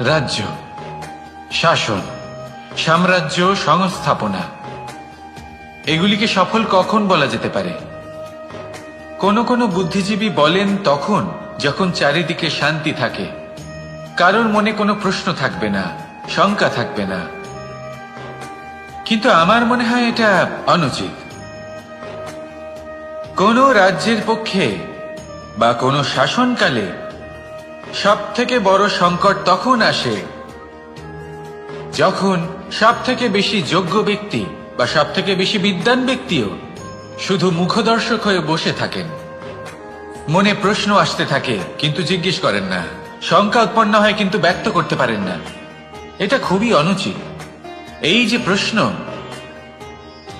রাজ্য, শাসন, সাম্রাজ্য, সংস্থাপনা, এগুলিকে সফল কখন বলা যেতে পারে? কোনো কোনো বুদ্ধিজীবী বলেন তখন যখন চারিদিকে শান্তি থাকে, কারোর মনে কোনো প্রশ্ন থাকবে না, শঙ্কা থাকবে না। কিন্তু আমার মনে হয় এটা অনুচিত। কোনো রাজ্যের পক্ষে বা কোনো শাসনকালে সব থেকে বড় সংকট তখন আসে যখন সব থেকে বেশি যোগ্য ব্যক্তি বা সব থেকে বেশি বিদ্বান ব্যক্তিও শুধু মুখদর্শক হয়ে বসে থাকেন। মনে প্রশ্ন আসতে থাকে কিন্তু জিজ্ঞেস করেন না, শঙ্কা উৎপন্ন হয় কিন্তু ব্যক্ত করতে পারেন না। এটা খুবই অনুচিত। এই যে প্রশ্ন,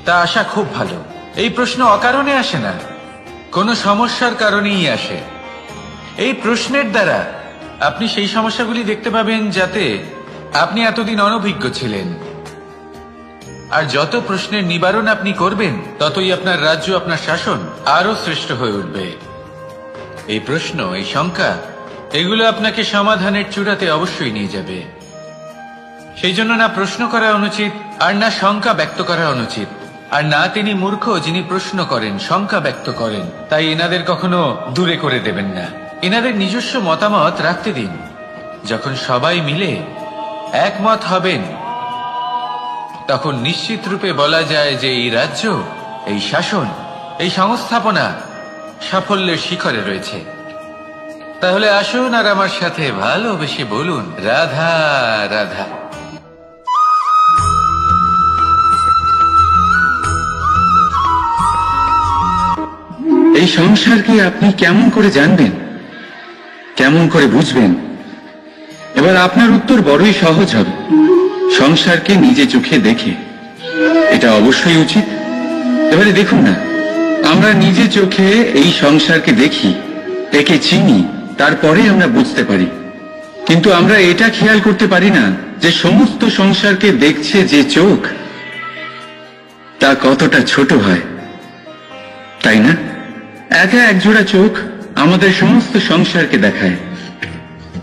তা আসা খুব ভালো। এই প্রশ্ন অকারণে আসে না, কোনো সমস্যার কারণেই আসে। এই প্রশ্নের দ্বারা আপনি সেই সমস্যাগুলি দেখতে পাবেন যাতে আপনি এতদিন অনভিজ্ঞ ছিলেন। আর যত প্রশ্নের নিবারণ আপনি করবেন, ততই আপনার রাজ্য, আপনার শাসন আরো শ্রেষ্ঠ হয়ে উঠবে। এই প্রশ্ন, এই শঙ্কা, এগুলো আপনাকে সমাধানের চূড়াতে অবশ্যই নিয়ে যাবে। সেই জন্য না প্রশ্ন করা অনুচিত, আর না শঙ্কা ব্যক্ত করা অনুচিত, আর না তিনি মূর্খ যিনি প্রশ্ন করেন, শঙ্কা ব্যক্ত করেন। তাই এনাদের কখনো দূরে করে দেবেন না, এনাদের নিজস্ব মতামত রাখতে দিন। যখন সবাই মিলে একমত হবেন, তখন নিশ্চিত রূপে বলা যায় যে এই রাজ্য, এই শাসন, এই সংস্থাপনা সাফল্যের শিখরে রয়েছে। তাহলে আসুন আর আমার সাথে ভালোবেসে বলুন, রাধা রাধা। এই সংসারকে আপনি কেমন করে জানবেন, কেমন করে বুঝবেন? এবার আপনার উত্তর বড়ই সহজ হবে, সংসারকে নিজে চোখে দেখে। এটা অবশ্যই উচিত। এবারে দেখুন না, আমরা নিজে চোখে এই সংসারকে দেখি, একে চিনি, তারপরে আমরা বুঝতে পারি। কিন্তু আমরা এটা খেয়াল করতে পারি না যে সমস্ত সংসারকে দেখছে যে চোখ, তা কতটা ছোট হয়, তাই না? একা একজোড়া চোখ আমাদের সমস্ত সংসারকে দেখায়।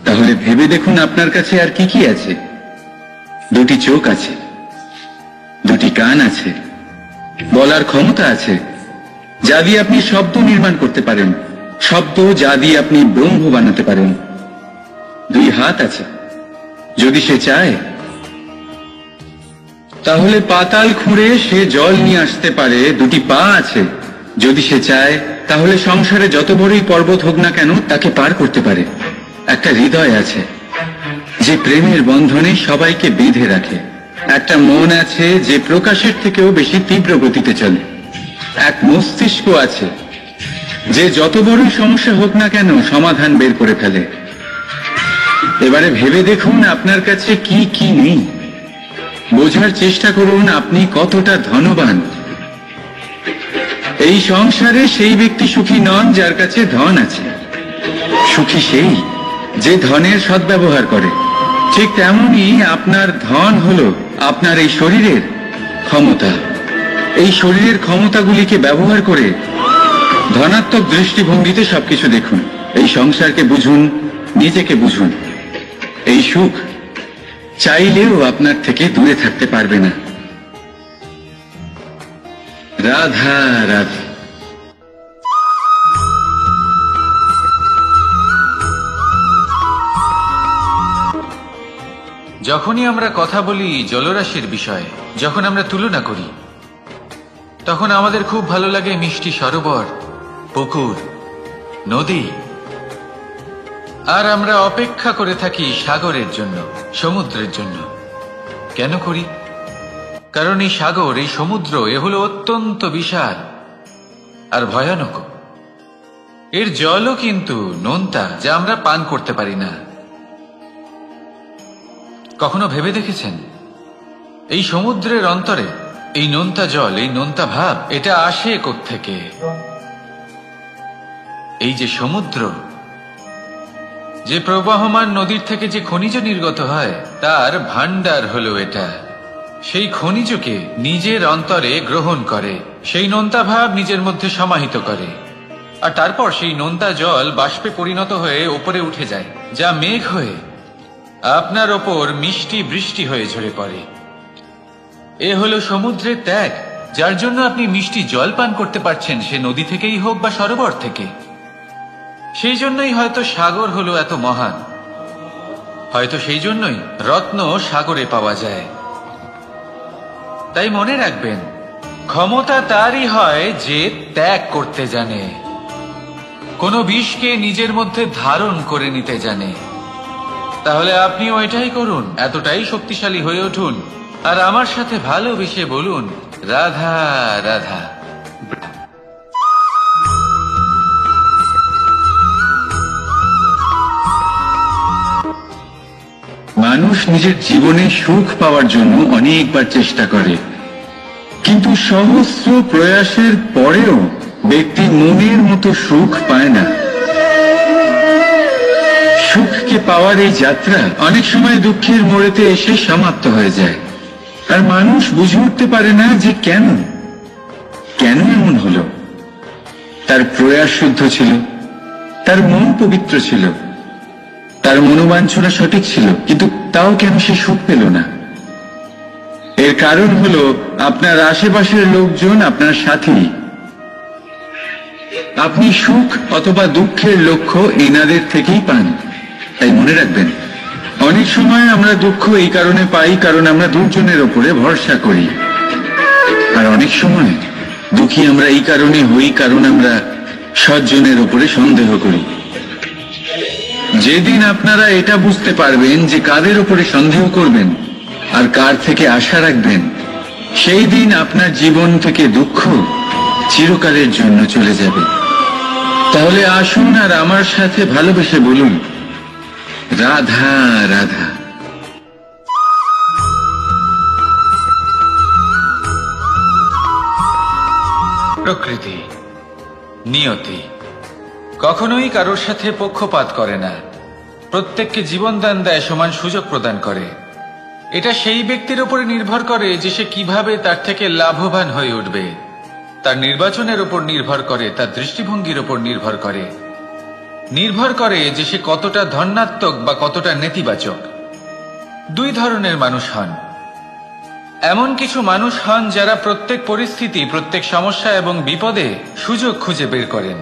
তাহলে ভেবে দেখুন আপনার কাছে আর কি কি আছে। দুটি চোখ আছে, দুটি কান আছে, বলার ক্ষমতা আছে, যা দিয়ে আপনি শব্দ নির্মাণ করতে পারেন, শব্দ যা দিয়ে আপনি ব্রহ্ম বানাতে পারেন। দুই হাত আছে, যদি সে চায় তাহলে পাতাল খুঁড়ে সে জল নিয়ে আসতে পারে। দুটি পা আছে, যদি সে চায় তাহলে সংসারে যত বড়ই পর্বত হোক না কেন তাকে পার করতে পারে। একটা হৃদয় আছে যে প্রেমের বন্ধনে সবাইকে বেঁধে রাখে। একটা মন আছে যে প্রকাশের থেকেও বেশি তীব্র গতিতে চলে। এক মস্তিষ্ক আছে যে যত বড়ই সমস্যা হোক না কেন সমাধান বের করে ফেলে। এবারে ভেবে দেখুন আপনার কাছে কি কি নেই। বোঝার চেষ্টা করুন আপনি কতটা ধনবান। এই সংসারে সেই ব্যক্তি সুখী নন যার কাছে ধন আছে। সুখী সেই যে ধনের সদ্ব্যবহার করে। ঠিক তেমনি আপনার ধন হলো আপনার এই শরীরের ক্ষমতা। এই শরীরের ক্ষমতাগুলিকে ব্যবহার করে ধনাত্মক দৃষ্টিভঙ্গিতে সবকিছু দেখুন। এই সংসারকে বুঝুন, নিজেকে বুঝুন। এই সুখ চাইলেও আপনার থেকে দূরে থাকতে পারবে না। রাধা রাধা। যখনই আমরা কথা বলি জলরাশির বিষয়ে, যখন আমরা তুলনা করি, তখন আমাদের খুব ভালো লাগে মিষ্টি সরোবর, পুকুর, নদী। আর আমরা অপেক্ষা করে থাকি সাগরের জন্য, সমুদ্রের জন্য। কেন করি? কারণ এই সাগর, এই সমুদ্র, এ হলো অত্যন্ত বিশাল আর ভয়ানক। এর জলও কিন্তু নোনতা, যা আমরা পান করতে পারি না। কখনো ভেবে দেখেছেন এই সমুদ্রের অন্তরে এই নোনতা জল, এই নোনতা ভাব, এটা আসে কোত্থেকে? এই যে সমুদ্র, যে প্রবাহমান নদীর থেকে যে খনিজ নির্গত হয়, তার ভান্ডার হলো এটা। সেই খনিজকে নিজের অন্তরে গ্রহণ করে, সেই নোনতা ভাব নিজের মধ্যে সমাহিত করে, আর তারপর সেই নোনতা জল বাষ্পে পরিণত হয়ে উপরে উঠে যায়, যা মেঘ হয়ে আপনার ওপর মিষ্টি বৃষ্টি হয়ে ঝরে পড়ে। এ হলো সমুদ্রের ত্যাগ, যার জন্য আপনি মিষ্টি জল পান করতে পারছেন, সে নদী থেকেই হোক বা সরোবর থেকে। সেই জন্যই হয়তো সাগর হলো এত মহান, হয়তো সেই জন্যই রত্ন সাগরে পাওয়া যায়। তাই মনে রাখবেন, ক্ষমতা তারই হয় যে ত্যাগ করতে জানে, কোনো বিষকে নিজের মধ্যে ধারণ করে নিতে জানে। তাহলে আপনিও এটাই করুন, এতটাই শক্তিশালী হয়ে উঠুন, আর আমার সাথে ভালোবেসে বলুন, রাধা রাধা। মানুষ নিজের জীবনে সুখ পাওয়ার জন্য অনেকবার চেষ্টা করে, কিন্তু সহস্র প্রয়াসের পরেও ব্যক্তি মনের মতো সুখ পায় না। সুখকে পাওয়ার এই যাত্রা অনেক সময় দুঃখের মোড়েতে এসে সমাপ্ত হয়ে যায়, আর মানুষ বুঝে উঠতে পারে না যে কেন এমন হলো। তার প্রয়াস শুদ্ধ ছিল, তার মন পবিত্র ছিল, তার মনোবাঞ্ছনা সঠিক ছিল, কিন্তু তাও কেন সে সুখ পেল না? এর কারণ হলো আপনার আশেপাশের লোকজন আপনার সাথী। আপনি সুখ অথবা দুঃখের লক্ষ্য এনাদের থেকেই পান। তাই মনে রাখবেন, অনেক সময় আমরা দুঃখ এই কারণে পাই কারণ আমরা দুজনের ওপরে ভরসা করি, আর অনেক সময় দুঃখী আমরা এই কারণে হই কারণ আমরা সজ্জনের ওপরে সন্দেহ করি। যেদিন আপনারা এটা বুঝতে পারবেন যে কাদের ওপরে সন্দেহ করবেন আর কার থেকে আশা রাখবেন, সেই দিন আপনার জীবন থেকে দুঃখ চিরকালের জন্য চলে যাবে। তাহলে আসুন আর আমার সাথে ভালোবেসে বলুন, রাধা রাধা। প্রকৃতি, নিয়তি কখনোই কারোর সাথে পক্ষপাত করে না, প্রত্যেককে জীবনদান দেয়, সমান সুযোগ প্রদান করে। এটা সেই ব্যক্তির উপরে নির্ভর করে যে সে কিভাবে তার থেকে লাভবান হয়ে উঠবে, তার নির্বাচনের উপর নির্ভর করে, তার দৃষ্টিভঙ্গির উপর নির্ভর করে যে সে কতটা ধনাত্মক বা কতটা নেতিবাচক। দুই ধরনের মানুষ হন। এমন কিছু মানুষ হন যারা প্রত্যেক পরিস্থিতি, প্রত্যেক সমস্যা এবং বিপদে সুযোগ খুঁজে বের করেন,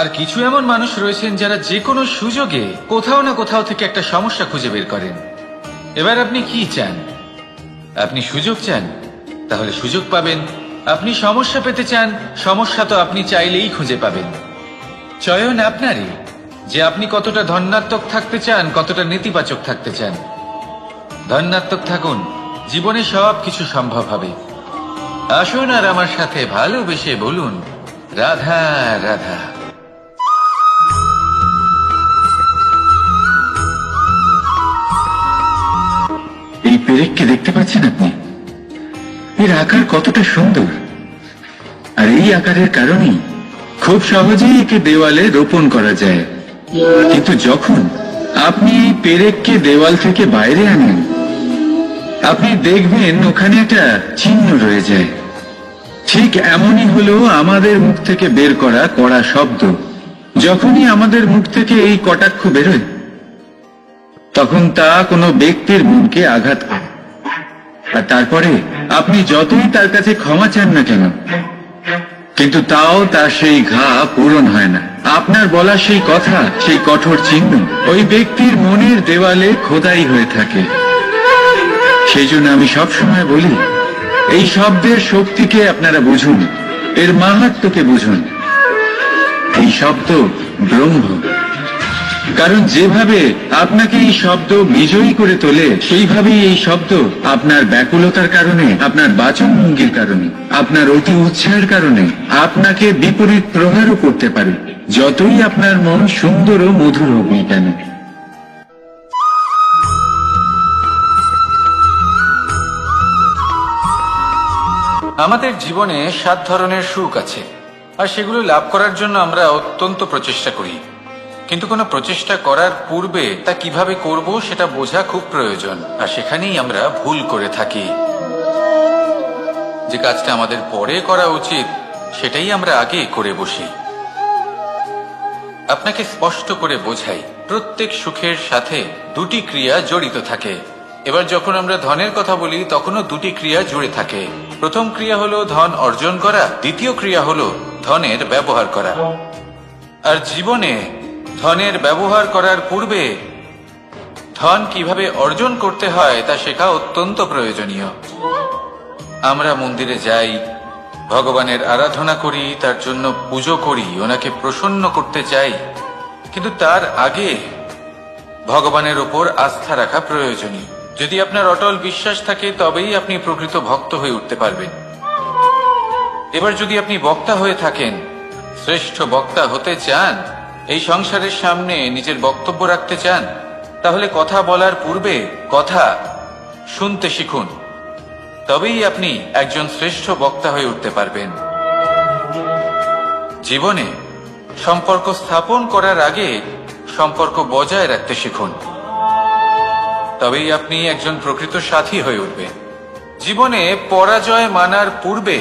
আর কিছু এমন মানুষ রয়েছেন যারা যে কোনো সুযোগে কোথাও না কোথাও থেকে একটা সমস্যা খুঁজে বের করেন। এবার আপনি কি চান? আপনি সুযোগ চান, তাহলে সুযোগ পাবেন। আপনি সমস্যা পেতে চান, সমস্যা তো আপনি চাইলেই খুঁজে পাবেন। চয়ন আপনারই, যে আপনি কতটা ধনাত্মক থাকতে চান, কতটা নেতিবাচক থাকতে চান। ধনাত্মক থাকুন, জীবনে সব কিছু সম্ভব হবে। আসুন আর আমার সাথে ভালোবেসে বলুন, রাধা রাধা। এই পেরেককে দেখতে পাচ্ছেন আপনি? এর আকার কতটা সুন্দর, আর এই আকারের কারণেই খুব সহজেই একে দেওয়ালে রোপণ করা যায়। কিন্তু যখন আপনি এই পেরেককে দেওয়াল থেকে বাইরে আনেন, আপনি দেখবেন ওখানে একটা চিহ্ন রয়ে যায়। ঠিক এমনই হলো আমাদের মুখ থেকে বের করা কড়া শব্দ। যখনই আমাদের মুখ থেকে এই কটাক্ষ বেরোয়, তখন তা কোনো ব্যক্তির মনকে আঘাত করে, আর তারপরে আপনি যতই তার কাছে ক্ষমা চান না কেন, কিন্তু তাও তার সেই ঘা পূরণ হয় না। আপনার বলা সেই কথা, সেই কঠোর চিহ্ন ওই ব্যক্তির মনের দেওয়ালে খোদাই হয়ে থাকে। সেই জন্য আমি সবসময় বলি, এই শব্দের শক্তিকে আপনারা বুঝুন, এর মাহাত্ম্যকে বুঝুন। এই শব্দ ব্রহ্ম, কারণ যেভাবে আপনাকে এই শব্দ বিজয়ী করে তোলে, সেইভাবেই এই শব্দ আপনার ব্যাকুলতার কারণে, আপনার বাচনভঙ্গির কারণে, আপনার অতি উৎসাহের কারণে আপনাকে বিপরীত প্রহারও করতে পারে, যতই আপনার মন সুন্দর ও মধুর হোক না কেন। আমাদের জীবনে 7 ধরনের সুখ আছে, আর সেগুলো লাভ করার জন্য আমরা অত্যন্ত প্রচেষ্টা করি। কিন্তু কোনো প্রচেষ্টা করার পূর্বে তা কিভাবে করব সেটা বোঝা খুব প্রয়োজন, আর সেখানেই আমরা ভুল করে থাকি। যে কাজটা আমাদের পরে করা উচিত সেটাই আমরা আগে করে বসি। আপনাকে স্পষ্ট করে বোঝাই, প্রত্যেক সুখের সাথে দুটি ক্রিয়া জড়িত থাকে। এবার যখন আমরা ধনের কথা বলি তখনও দুটি ক্রিয়া জুড়ে থাকে। প্রথম ক্রিয়া হলো ধন অর্জন করা, দ্বিতীয় ক্রিয়া হলো ধনের ব্যবহার করা। আর জীবনে ধনের ব্যবহার করার পূর্বে ধন কিভাবে অর্জন করতে হয় তা শেখা অত্যন্ত প্রয়োজনীয়। আমরা মন্দিরে যাই, ভগবানের আরাধনা করি, তার জন্য পুজো করি, ওনাকে প্রসন্ন করতে চাই, কিন্তু তার আগে ভগবানের উপর আস্থা রাখা প্রয়োজনীয়। যদি আপনার অটল বিশ্বাস থাকে তবেই আপনি প্রকৃত ভক্ত হয়ে উঠতে পারবেন। এবার যদি আপনি বক্তা হয়ে থাকেন, শ্রেষ্ঠ বক্তা হতে চান, এই সংসারের সামনে নিজের বক্তব্য রাখতে চান, তাহলে কথা বলার পূর্বে কথা শুনতে শিখুন। তবেই আপনি একজন শ্রেষ্ঠ বক্তা হয়ে উঠতে পারবেন। জীবনে সম্পর্ক স্থাপন করার আগে সম্পর্ক বজায় রাখতে শিখুন। তবেই আপনি একজন প্রকৃত সাথী হয়ে উঠবেন। জীবনে পরাজয় মানার পূর্বে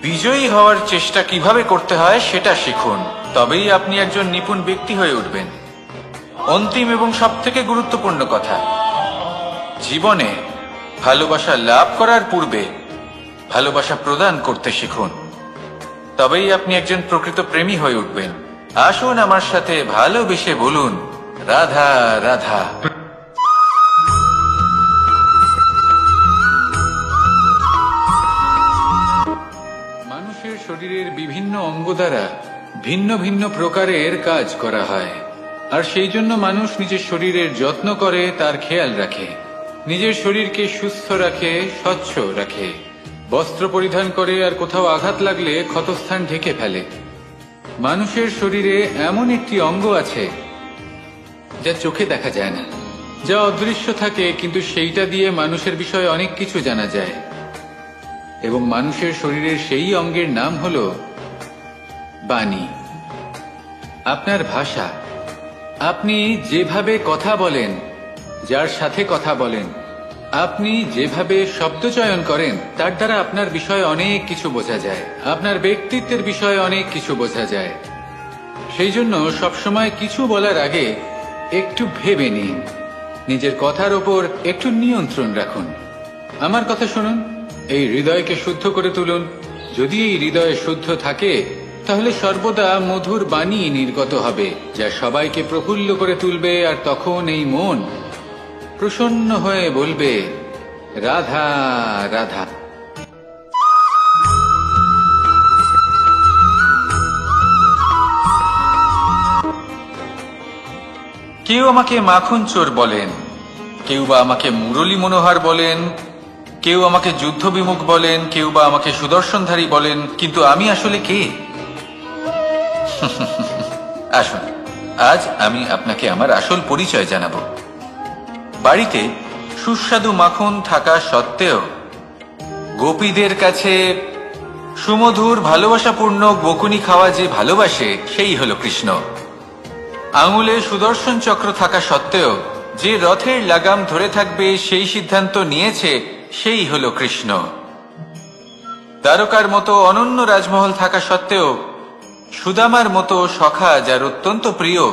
বিজয়ী হওয়ার চেষ্টা কিভাবে করতে হয় সেটা শিখুন। তবেই আপনি একজন নিপুণ ব্যক্তি হয়ে উঠবেন। অন্তিম এবং সবথেকে গুরুত্বপূর্ণ কথা, জীবনে ভালোবাসা লাভ করার পূর্বে ভালোবাসা প্রদান করতে শিখুন। তবেই আপনি একজন প্রকৃত প্রেমী হয়ে উঠবেন। আসুন আমার সাথে ভালোবেসে বলুন, রাধা রাধা। মানুষের শরীরের বিভিন্ন অঙ্গ দ্বারা ভিন্ন ভিন্ন প্রকারের কাজ করা হয়, আর সেই জন্য মানুষ নিজের শরীরের যত্ন করে, তার খেয়াল রাখে, নিজের শরীরকে সুস্থ রাখে, স্বচ্ছ রাখে, বস্ত্র পরিধান করে, আর কোথাও আঘাত লাগলে ক্ষতস্থান ঢেকে ফেলে। মানুষের শরীরে এমন একটি অঙ্গ আছে যা চোখে দেখা যায় না, যা অদৃশ্য থাকে, কিন্তু সেইটা দিয়ে মানুষের বিষয়ে অনেক কিছু জানা যায়। এবং মানুষের শরীরের সেই অঙ্গের নাম হলো বাণী, আপনার ভাষা। আপনি যেভাবে কথা বলেন, যার সাথে কথা বলেন, আপনি যেভাবে শব্দ চয়ন করেন, তার দ্বারা আপনার বিষয়ে অনেক কিছু বোঝা যায়, আপনার ব্যক্তিত্বের বিষয়ে অনেক কিছু বোঝা যায়। সেই জন্য সবসময় কিছু বলার আগে একটু ভেবে নিন, নিজের কথার ওপর একটু নিয়ন্ত্রণ রাখুন। আমার কথা শুনুন, এই হৃদয়কে শুদ্ধ করে তুলুন। যদি এই হৃদয় শুদ্ধ থাকে তাহলে সর্বদা মধুর বাণী নির্গত হবে, যা সবাইকে প্রফুল্ল করে তুলবে, আর তখন এই মন প্রসন্ন হয়ে বলবে, রাধা রাধা। কেউ আমাকে মাখন চোর বলেন, কেউ বা আমাকে মুরলী মনোহর বলেন, কেউ আমাকে যুদ্ধ বিমুখ বলেন, কেউ বা আমাকে সুদর্শনধারী বলেন, কিন্তু আমি আসলে কে? আসুন, আজ আমি আপনাকে আমার আসল পরিচয় জানাবো। বাড়িতে সুস্বাদু মাখন থাকা সত্ত্বেও গোপীদের কাছে সুমধুর ভালোবাসাপূর্ণ বকুনি খাওয়া যে ভালোবাসে, সেই হলো কৃষ্ণ। আঙুলে সুদর্শন চক্র থাকা সত্ত্বেও যে রথের লাগাম ধরে থাকবে সেই সিদ্ধান্ত নিয়েছে, সেই হলো কৃষ্ণ। দ্বারকার মতো অনন্য রাজমহল থাকা সত্ত্বেও সুদামার মতো সখা যার অত্যন্ত প্রিয়,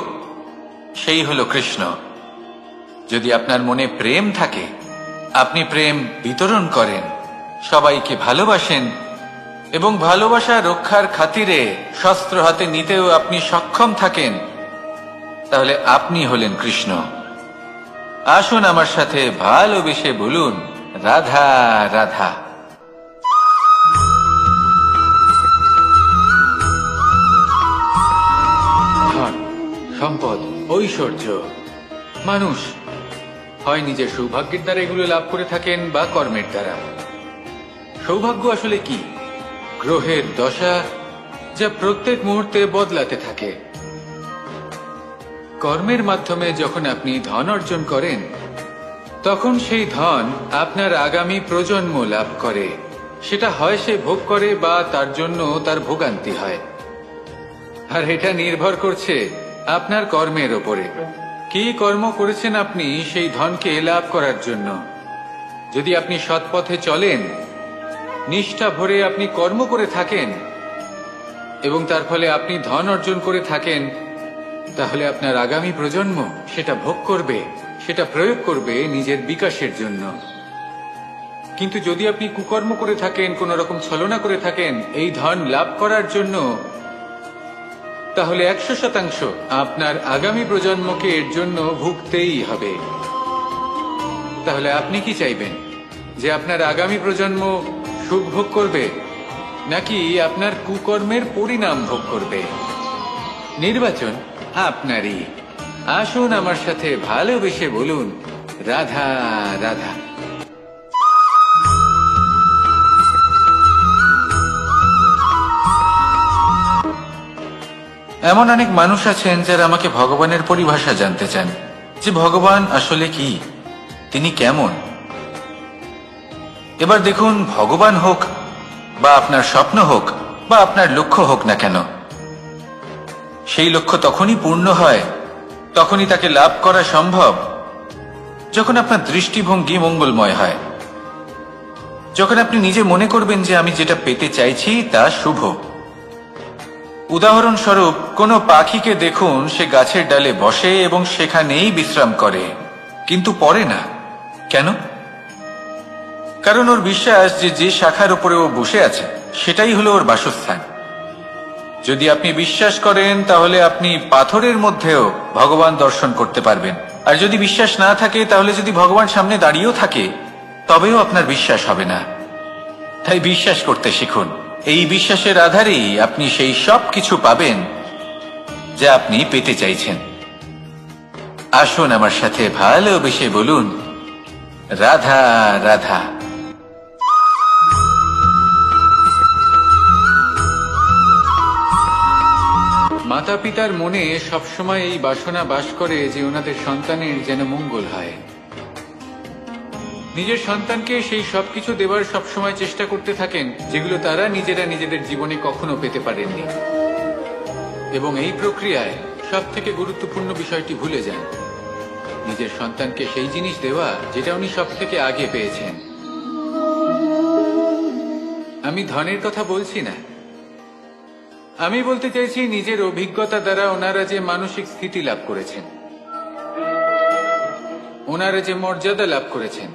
সেই হলো কৃষ্ণ। যদি আপনার মনে প্রেম থাকে, আপনি প্রেম বিতরণ করেন, সবাইকে ভালোবাসেন, এবং ভালোবাসা রক্ষার খাতিরে শস্ত্র হাতে নিতেও আপনি সক্ষম থাকেন, তাহলে আপনি হলেন কৃষ্ণ। আসুন আমার সাথে ভালোবেসে বলুন, রাধা রাধা। ধন, সম্পদ, ঐশ্বর্য, মানুষ হয় নিজের সৌভাগ্যের দ্বারা এগুলো লাভ করে থাকেন বা কর্মের দ্বারা। সৌভাগ্য আসলে কি? গ্রহের দশা, যা প্রত্যেক মুহূর্তে বদলাতে থাকে। কর্মের মাধ্যমে যখন আপনি ধন অর্জন করেন, তখন সেই ধন আপনার আগামী প্রজন্ম লাভ করে। সেটা হয় সে ভোগ করে বা তার জন্য তার ভোগান্তি হয়। আর এটা নির্ভর করছে আপনার কর্মের ওপরে। কি কর্ম করেছেন আপনি সেই ধনকে লাভ করার জন্য। যদি আপনি সৎ পথে চলেন, নিষ্ঠা ভরে আপনি কর্ম করে থাকেন এবং তার ফলে আপনি ধন অর্জন করে থাকেন, তাহলে আপনার আগামী প্রজন্ম সেটা ভোগ করবে, সেটা প্রয়োগ করবে নিজের বিকাশের জন্য। কিন্তু যদি আপনি কুকর্ম করে থাকেন, কোন রকম ছলনা করে থাকেন এই ধন লাভ করার জন্য, তাহলে 100% আপনার আগামী প্রজন্মকে এর জন্য ভুগতেই হবে। তাহলে আপনি কি চাইবেন, যে আপনার আগামী প্রজন্ম সুখ ভোগ করবে, নাকি আপনার কুকর্মের পরিণাম ভোগ করবে? নির্বাচন আপনারই। আসুন আমার সাথে ভালোবেসে বলুন, রাধা রাধা। এমন অনেক মানুষ আছেন যারা আমাকে ভগবানের পরিভাষা জানতে চান, যে ভগবান আসলে কি, তিনি কেমন। এবার দেখুন, ভগবান হোক বা আপনার স্বপ্ন হোক বা আপনার লক্ষ্য হোক না কেন, সেই লক্ষ্য তখনই পূর্ণ হয়, তখনই তাকে লাভ করা সম্ভব যখন আপনার দৃষ্টিভঙ্গি মঙ্গলময় হয়, যখন আপনি নিজে মনে করবেন যে আমি যেটা পেতে চাইছি তা শুভ। উদাহরণস্বরূপ, কোনো পাখিকে দেখুন, সে গাছের ডালে বসে এবং সেখানেই বিশ্রাম করে, কিন্তু পড়ে না। কেন? কারণ ওর বিশ্বাস যে যে শাখার উপরে ও বসে আছে সেটাই হলো ওর বাসস্থান। যদি আপনি বিশ্বাস করেন, তাহলে আপনি পাথরের মধ্যেও ভগবান দর্শন করতে পারবেন। আর যদি বিশ্বাস না থাকে, তাহলে যদি ভগবান সামনে দাঁড়িয়েও থাকে, তবেও আপনার বিশ্বাস হবে না। তাই বিশ্বাস করতে শিখুন। এই বিশ্বাসের আধারেই আপনি সেই সব কিছু পাবেন যা আপনি পেতে চাইছেন। আসুন আমার সাথে ভালোবেসে বলুন, রাধা রাধা। মাতা পিতার মনে সবসময় এই বাসনা বাস করে যে ওনাদের সন্তানের যেন মঙ্গল হয়। নিজের সন্তানকে সেই সবকিছু দেবার সবসময় চেষ্টা করতে থাকেন যেগুলো তারা নিজেরা নিজেদের জীবনে কখনো পেতে পারেননি। এবং এই প্রক্রিয়ায় সব থেকে গুরুত্বপূর্ণ বিষয়টি ভুলে যান, নিজের সন্তানকে সেই জিনিস দেওয়া যেটা উনি সব থেকে আগে পেয়েছেন। আমি ধনের কথা বলছি না, আমি বলতে চাইছি নিজের অভিজ্ঞতা দ্বারা ওনারা যে মানসিক স্থিতি লাভ করেছেন, ওনারা যে মর্যাদা লাভ করেছেন,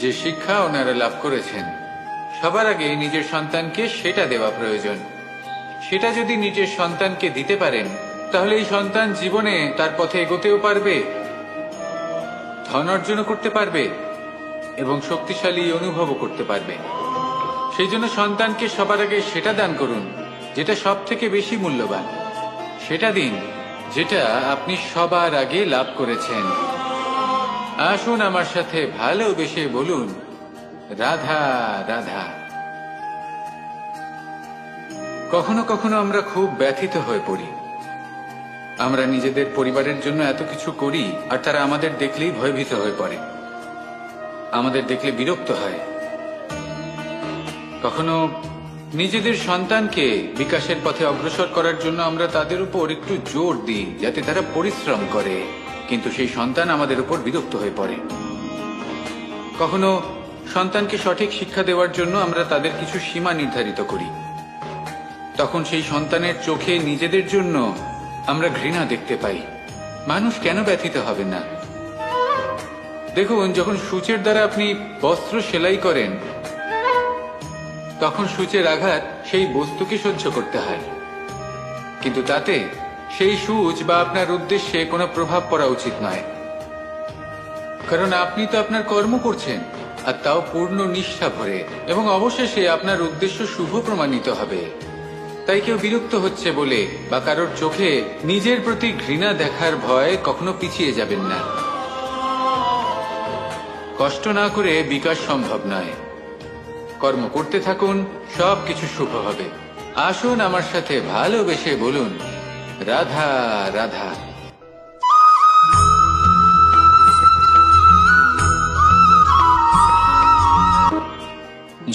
যে শিক্ষা ওনারা লাভ করেছেন, সবার আগে নিজের সন্তানকে সেটা দেওয়া প্রয়োজন। সেটা যদি নিজের সন্তানকে দিতে পারেন, তাহলে এই সন্তান জীবনে তার পথে এগোতেও পারবে, ধন অর্জন করতে পারবে এবং শক্তিশালী অনুভবও করতে পারবে। সেই জন্য সন্তানকে সবার আগে সেটা দান করুন যেটা সব থেকে বেশি মূল্যবান। সেটা দিন যেটা আপনি সবার আগে লাভ করেছেন। আসুন আমার সাথে ভালোবেসে বলুন, রাধা রাধা। কখনো কখনো আমরা খুব ব্যথিত হয়ে পড়ি। আমরা নিজেদের পরিবারের জন্য এত কিছু করি, আর তারা আমাদের দেখলেই ভয়ভীত হয়ে পড়ে, আমাদের দেখলে বিরক্ত হয়। কখনো নিজেদের সন্তানকে বিকাশের পথে অগ্রসর করার জন্য আমরা তাদের উপর একটু জোর দিই যাতে তারা পরিশ্রম করে, কিন্তু সেই সন্তান আমাদের উপর বিরক্ত হয়ে পড়ে। কখনো সন্তানকে সঠিক শিক্ষা দেওয়ার জন্য আমরা তাদের কিছু সীমা নির্ধারিত করি, তখন সেই সন্তানের চোখে নিজেদের জন্য আমরা ঘৃণা দেখতে পাই। মানুষ কেন ব্যথিত হবেন না? দেখুন, যখন সূচের দ্বারা আপনি বস্ত্র সেলাই করেন, তখন সূচের আঘাত সেই বস্তুকে সহ্য করতে হয়, কিন্তু তাতে সেই সূচ বা আপনার উদ্দেশ্যে কোনো প্রভাব পড়া উচিত নয়, কারণ আপনি তো আপনার কর্ম করছেন, আর তাও পূর্ণ নিষ্ঠা ভরে, এবং অবশেষে আপনার উদ্দেশ্য শুভ প্রমাণিত হবে। তাই কেউ বিরক্ত হচ্ছে বলে বা কারোর চোখে নিজের প্রতি ঘৃণা দেখার ভয় কখনো পিছিয়ে যাবেন না। কষ্ট না করে বিকাশ সম্ভব নয়। কর্ম করতে থাকুন, সব কিছু শুভ হবে। আসুন আমার সাথে ভালোবেসে বলুন, রাধা রাধা।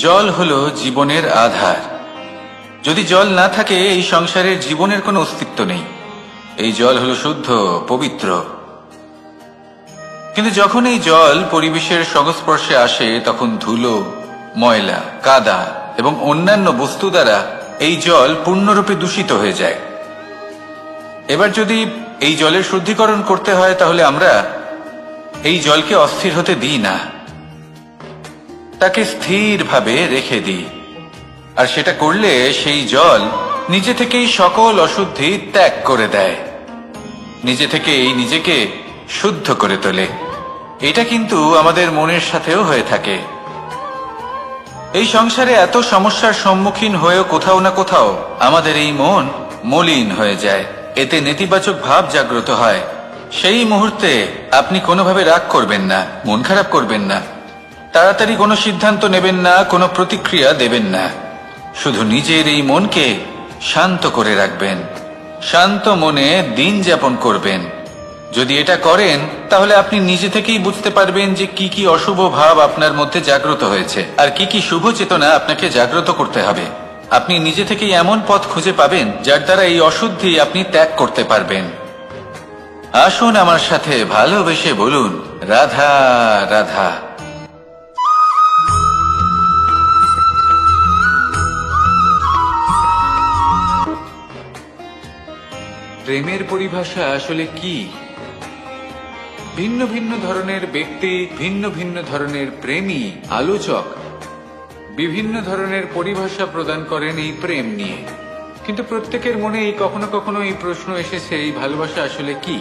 জল হলো জীবনের আধার। যদি জল না থাকে, এই সংসারের জীবনের কোনো অস্তিত্ব নেই। এই জল হলো শুদ্ধ, পবিত্র। কিন্তু যখন এই জল পরিবেশের সংস্পর্শে আসে, তখন ধুলো, ময়লা, কাদা এবং অন্যান্য বস্তু দ্বারা এই জল পূর্ণরূপে দূষিত হয়ে যায়। এবার যদি এই জলের শুদ্ধিকরণ করতে হয় তাহলে আমরা এই জলকে অস্থির হতে দিই না, তাকে স্থিরভাবে রেখে দিই। আর সেটা করলে সেই জল নিজে থেকেই সকল অশুদ্ধি ত্যাগ করে দেয়, নিজে থেকেই নিজেকে শুদ্ধ করে তোলে। এটা কিন্তু আমাদের মনের সাথেও হয়ে থাকে। এই সংসারে এত সমস্যার সম্মুখীন হয়েও কোথাও না কোথাও আমাদের এই মন মলিন হয়ে যায়, এতে নেতিবাচক ভাব জাগ্রত হয়। সেই মুহূর্তে আপনি কোনোভাবে রাগ করবেন না, মন খারাপ করবেন না, তাড়াতাড়ি কোনো সিদ্ধান্ত নেবেন না, কোনো প্রতিক্রিয়া দেবেন না। শুধু নিজের এই মনকে শান্ত করে রাখবেন, শান্ত মনে দিন যাপন করবেন। যদি এটা করেন তাহলে আপনি নিজে থেকেই বুঝতে পারবেন যে কি কি অশুভ ভাব আপনার মধ্যে জাগ্রত হয়েছে আর কি কি শুভ চেতনা আপনাকে জাগ্রত করতে হবে। আপনি নিজে থেকেই এমন পথ খুঁজে পাবেন যার দ্বারা এই অশুদ্ধি আপনি ত্যাগ করতে পারবেন। আসুন আমার সাথে ভালোবেসে বলুন, রাধা রাধা। প্রেমের পরিভাষা আসলে কি? ভিন্ন ভিন্ন ধরনের ব্যক্তি, ভিন্ন ভিন্ন ধরনের প্রেমী আলোচক বিভিন্ন ধরনের পরিভাষা প্রদান করেন এই প্রেম নিয়ে। কিন্তু প্রত্যেকের মনেই কখনো কখনো এই প্রশ্ন এসেছে, এই ভালোবাসা আসলে কি?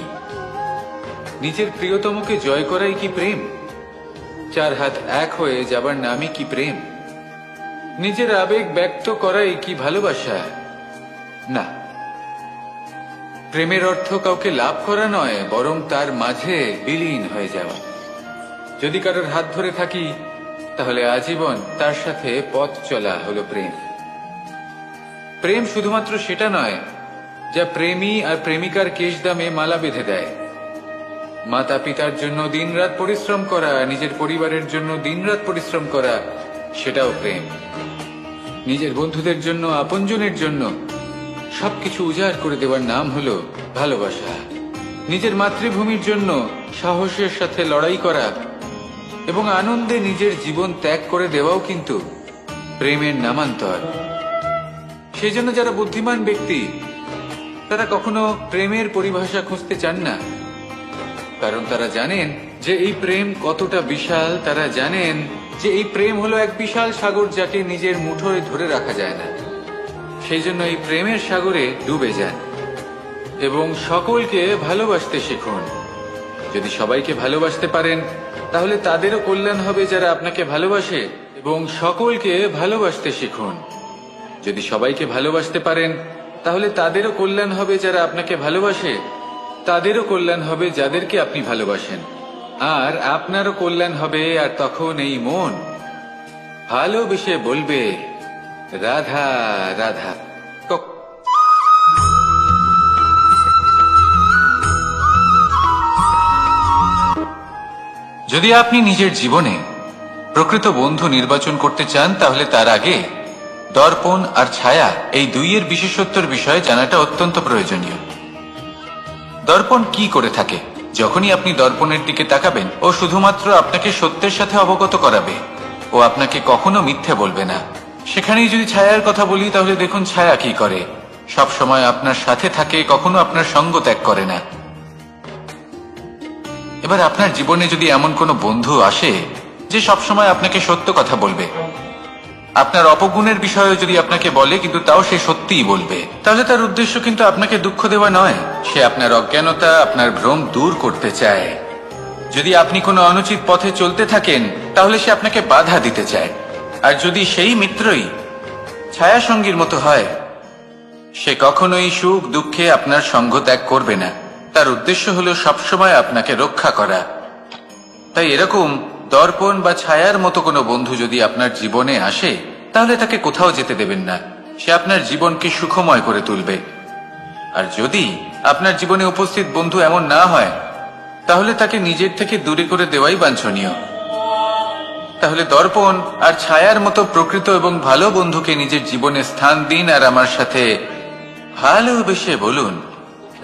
নিজের প্রিয়তমকে জয় করাই কি প্রেম? চার হাত এক হয়ে যাবার নামই কি প্রেম? নিজের আবেগ ব্যক্ত করাই কি ভালোবাসা? না, প্রেমের অর্থ কাউকে লাভ করা নয়, বরং তার মাঝে বিলীন হয়ে যাওয়া। যদি কারোর হাত ধরে থাকি তাহলে আজীবন তার সাথে পথ চলা হলো প্রেম। প্রেম শুধুমাত্র সেটা নয় যা প্রেমী আর প্রেমিকার কেশদামে মালা বেঁধে দেয়। মাতা পিতার জন্য দিনরাত পরিশ্রম করা, নিজের পরিবারের জন্য দিনরাত পরিশ্রম করা, সেটাও প্রেম। নিজের বন্ধুদের জন্য, আপনজনের জন্য সবকিছু উজাড় করে দেওয়ার নাম হলো ভালোবাসা। নিজের মাতৃভূমির জন্য সাহসের সাথে লড়াই করা এবং আনন্দে নিজের জীবন ত্যাগ করে দেওয়াও কিন্তু প্রেমের নামান্তর। সেই জন্য যারা বুদ্ধিমান ব্যক্তি তারা কখনো প্রেমের পরিভাষা খুঁজতে চান না, কারণ তারা জানেন যে এই প্রেম কতটা বিশাল। তারা জানেন যে এই প্রেম হলো এক বিশাল সাগর যাকে নিজের মুঠোয় ধরে রাখা যায় না। সেই জন্য এই প্রেমের সাগরে ডুবে যান এবং সকলকে ভালোবাসতে শিখুন। যদি সবাইকে ভালোবাসতে পারেন তাহলে তাদেরও কল্যাণ হবে যারা আপনাকে ভালোবাসে, এবং সকলকে ভালোবাসতে শিখুন। যদি সবাইকে ভালোবাসতে পারেন তাহলে তাদেরও কল্যাণ হবে যারা আপনাকে ভালোবাসে, তাদেরও কল্যাণ হবে যাদেরকে আপনি ভালোবাসেন, আর আপনারও কল্যাণ হবে। আর তখন এই মন ভালোবেসে বলবে, রাধা রাধা। যদি আপনি নিজের জীবনে প্রকৃত বন্ধু নির্বাচন করতে চান তাহলে তার আগে দর্পণ আর ছায়া এই দুইয়ের বিশেষত্বর বিষয়ে জানাটা অত্যন্ত প্রয়োজনীয়। দর্পণ কি করে থাকে? যখনই আপনি দর্পণের দিকে তাকাবেন ও শুধুমাত্র আপনাকে সত্যের সাথে অবগত করাবে, ও আপনাকে কখনো মিথ্যে বলবে না। সেখানেই যদি ছায়ার কথা বলি তাহলে দেখুন ছায়া কি করে, সব সময় আপনার সাথে থাকে, কখনো আপনার সঙ্গ ত্যাগ করে না। এবার আপনার জীবনে যদি এমন কোনো বন্ধু আসে যে সবসময় আপনাকে সত্য কথা বলবে, আপনার অপগুণের বিষয়ে যদি আপনাকে বলে কিন্তু তাও সে সত্যিই বলবে, তাহলে তার উদ্দেশ্য কিন্তু আপনাকে দুঃখ দেওয়া নয়। সে আপনার অজ্ঞানতা, আপনার ভ্রম দূর করতে চায়। যদি আপনি কোনো অনুচিত পথে চলতে থাকেন তাহলে সে আপনাকে বাধা দিতে চায়। আর যদি সেই মিত্রই ছায়া সঙ্গীর মতো হয়, সে কখনোই সুখ দুঃখে আপনার সঙ্গ ত্যাগ করবে না। তার উদ্দেশ্য হলো সবসময় আপনাকে রক্ষা করা। তাই এরকম দর্পণ বা ছায়ার মতো কোনো বন্ধু যদি আপনার জীবনে আসে তাহলে তাকে কোথাও যেতে দেবেন না। সে আপনার জীবনকে সুখময় করে তুলবে। আর যদি আপনার জীবনে উপস্থিত বন্ধু এমন না হয় তাহলে তাকে নিজের থেকে দূরে করে দেওয়াই বাঞ্ছনীয়। তাহলে দর্পণ আর ছায়ার মতো প্রকৃত এবং ভালো বন্ধুকে নিজের জীবনে স্থান দিন আর আমার সাথে ভালোবেসে বলুন,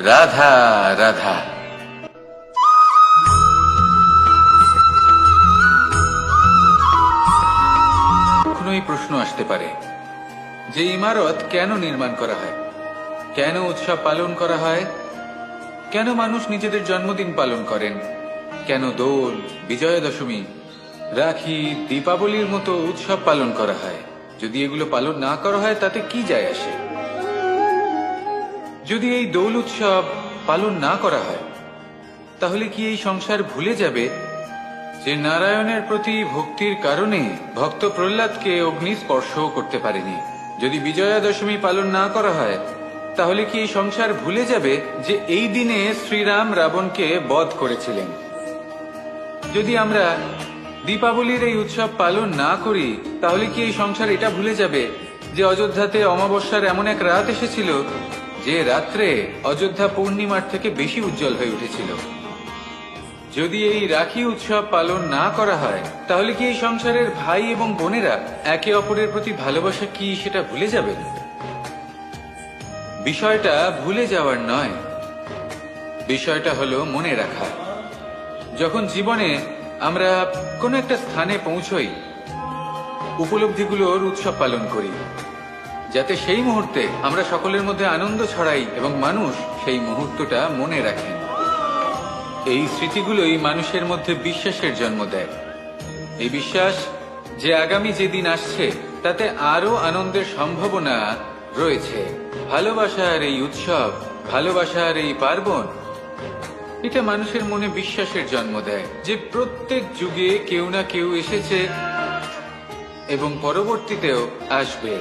রাধা রাধা। কখনোই প্রশ্ন আসতে পারে যে ইমারত কেন নির্মাণ করা হয়, কেন উৎসব পালন করা হয়, কেন মানুষ নিজেদের জন্মদিন পালন করেন, কেন দোল, বিজয়া দশমী, রাখি, দীপাবলির মতো উৎসব পালন করা হয়। যদি এগুলো পালন না করা হয় তাতে কি যায় আসে? যদি এই দোল উৎসব পালন না করা হয় তাহলে কি এই সংসার ভুলে যাবে যে নারায়ণের প্রতি ভক্তির কারণে ভক্ত প্রহ্লাদকে অগ্নি স্পর্শও করতে পারেনি? যদি বিজয়া দশমী পালন না করা হয় তাহলে কি এই সংসার ভুলে যাবে যে এই দিনে শ্রীরাম রাবণকে বধ করেছিলেন? যদি আমরা দীপাবলির এই উৎসব পালন না করি তাহলে কি এই সংসার এটা ভুলে যাবে যে অযোধ্যাতে অমাবস্যার এমন এক রাত এসেছিল যে রাত্রে অযোধ্যা পূর্ণিমার থেকে বেশি উজ্জ্বল হয়ে উঠেছিল? যদি এই রাখি উৎসব পালন না করা হয় তাহলে কি এই সংসারের ভাই এবং বোনেরা একে অপরের প্রতি ভালোবাসা কি সেটা ভুলে যাবে? বিষয়টা ভুলে যাওয়ার নয়, বিষয়টা হলো মনে রাখা। যখন জীবনে আমরা কোনো একটা স্থানে পৌঁছই, উপলব্ধিগুলোর উৎসব পালন করি, যাতে সেই মুহূর্তে আমরা সকলের মধ্যে আনন্দ ছড়াই এবং মানুষ সেই মুহূর্তটা মনে রাখেন। এই স্মৃতিগুলোই মানুষের মধ্যে বিশ্বাসের জন্ম দেয়। এই বিশ্বাস যে আগামী যেদিন আসছে তাতে আরো আনন্দের সম্ভাবনা রয়েছে। ভালোবাসার এই উৎসব, ভালোবাসার এই পার্বণ, এটা মানুষের মনে বিশ্বাসের জন্ম দেয় যে প্রত্যেক যুগে কেউ না কেউ এসেছে এবং পরবর্তীতেও আসবে।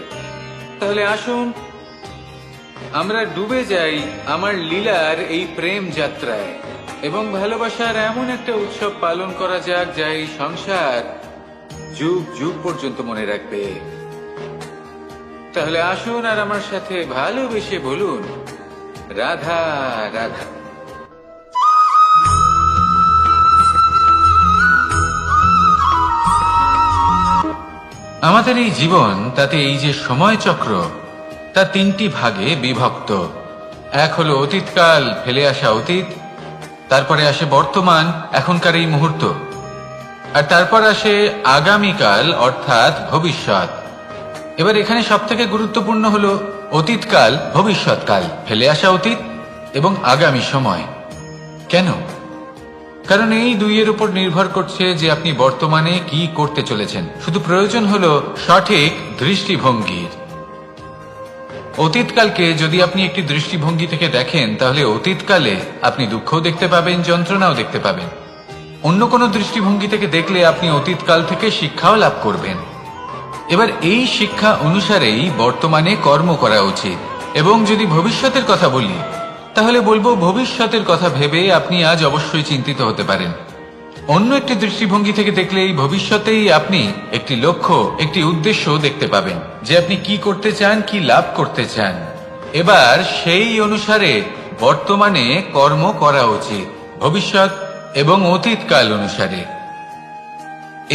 তাহলে আসুন আমরা ডুবে যাই আমার লীলার এই প্রেম যাত্রায় এবং ভালোবাসার এমন একটা উৎসব পালন করা যাক যা এই সংসার যুগ যুগ পর্যন্ত মনে রাখবে। তাহলে আসুন আর আমার সাথে ভালোবেসে বলুন, রাধা রাধা। আমাদের এই জীবন, তাতে এই যে সময় চক্র, তা তিনটি ভাগে বিভক্ত। এক হলো অতীতকাল, ফেলে আসা অতীত, তারপরে আসে বর্তমান, এখনকার এই মুহূর্ত, আর তারপর আসে আগামীকাল অর্থাৎ ভবিষ্যৎ। এবার এখানে সবথেকে গুরুত্বপূর্ণ হলো অতীতকাল, ভবিষ্যৎকাল, ফেলে আসা অতীত এবং আগামী সময়। কেন? কারণ এই দুইয়ের উপর নির্ভর করছে যে আপনি বর্তমানে কি করতে চলেছেন। শুধু প্রয়োজন হলো সঠিক দৃষ্টিভঙ্গির। অতীতকালকে যদি আপনি একটি দৃষ্টিভঙ্গি থেকে দেখেন তাহলে অতীতকালে আপনি দুঃখও দেখতে পাবেন, যন্ত্রণাও দেখতে পাবেন। অন্য কোনো দৃষ্টিভঙ্গি থেকে দেখলে আপনি অতীতকাল থেকে শিক্ষাও লাভ করবেন। এবার এই শিক্ষা অনুসারেই বর্তমানে কর্ম করা উচিত। এবং যদি ভবিষ্যতের কথা বলি তাহলে বলবো, ভবিষ্যতের কথা ভেবে আপনি আজ অবশ্যই চিন্তিত হতে পারেন। অন্য একটি দৃষ্টিভঙ্গি থেকে দেখলে এই ভবিষ্যতেই আপনি একটি লক্ষ্য, একটি উদ্দেশ্য দেখতে পাবেন যে আপনি কি করতে চান, কি লাভ করতে চান। এবার সেই অনুসারে বর্তমানে কর্ম করা উচিত, ভবিষ্যৎ এবং অতীতকাল অনুসারে।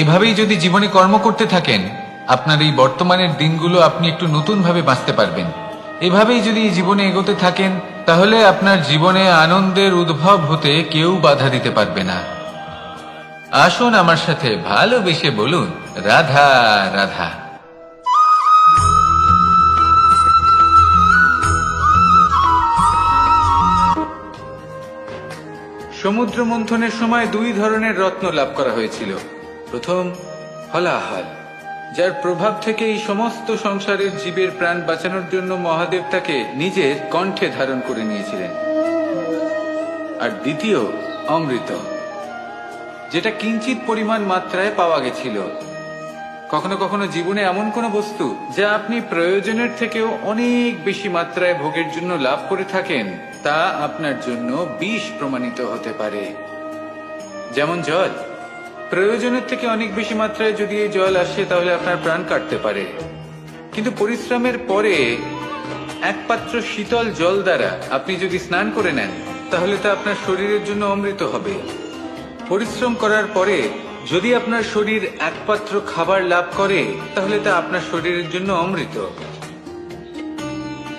এভাবেই যদি জীবনে কর্ম করতে থাকেন, আপনার এই বর্তমানের দিনগুলো আপনি একটু নতুন ভাবে বাঁচতে পারবেন। এভাবেই যদি জীবনে এগোতে থাকেন তাহলে আপনার জীবনে আনন্দের উদ্ভব হতে কেউ বাধা দিতে পারবে না। আসুন আমার সাথে ভালোবেসে বলুন, রাধা রাধা। সমুদ্র মন্থনের সময় দুই ধরনের রত্ন লাভ করা হয়েছিল। প্রথম হলাহল, যার প্রভাব থেকে এই সমস্ত সংসারের জীবের প্রাণ বাঁচানোর জন্য মহাদেব তাকে নিজের কণ্ঠে ধারণ করে নিয়েছিলেন। আর দ্বিতীয় অমৃত, যেটা কিঞ্চিত পরিমাণ মাত্রায় পাওয়া গেছিল। কখনো কখনো জীবনে এমন কোনো বস্তু যা আপনি প্রয়োজনের থেকেও অনেক বেশি মাত্রায় ভোগের জন্য লাভ করে থাকেন, তা আপনার জন্য বিষ প্রমাণিত হতে পারে। যেমন জল, প্রয়োজনের থেকে অনেক বেশি মাত্রায় যদি এই জল আসে তাহলে আপনার প্রাণ কাটতে পারে। কিন্তু পরিশ্রমের পরে এক পাত্র শীতল জল দ্বারা আপনি যদি স্নান করে নেন তাহলে তা আপনার শরীরের জন্য অমৃত হবে। পরিশ্রম করার পরে যদি আপনার শরীর এক পাত্র খাবার লাভ করে তাহলে তা আপনার শরীরের জন্য অমৃত।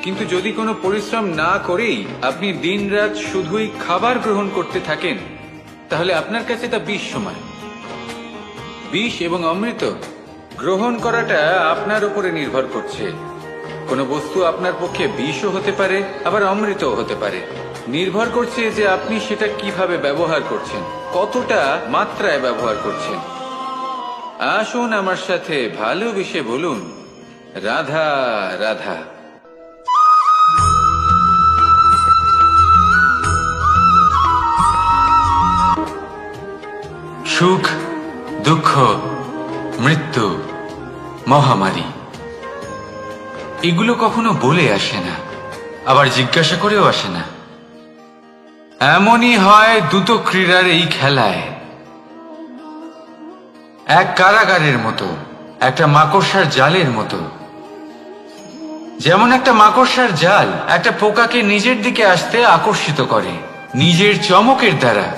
কিন্তু যদি কোনো পরিশ্রম না করেই আপনি দিনরাত শুধুই খাবার গ্রহণ করতে থাকেন তাহলে আপনার কাছে তা বিষ সমান। বিষ এবং অমৃত গ্রহণ করাটা আপনার উপরে নির্ভর করছে। কোনো বস্তু আপনার পক্ষে বিষও হতে পারে, আবার অমৃতও হতে পারে। নির্ভর করছে যে আপনি সেটা কিভাবে ব্যবহার করছেন, কতটা মাত্রায় ব্যবহার করছেন। আসুন আমার সাথে ভালোবেসে বলুন, রাধা রাধা। সুখ, দুঃখ, মৃত্যু, মহামারী, এগুলো কখনো বলে আসে না, আবার জিজ্ঞাসা করেও আসে না। এমনই হয় দ্রুত ক্রীড়ার এই খেলায়। এক কারাগারের মতো, একটা মাকড়সার জালের মতো। যেমন একটা মাকড়সার জাল একটা পোকাকে নিজের দিকে আসতে আকর্ষিত করে নিজের চমকের দ্বারা,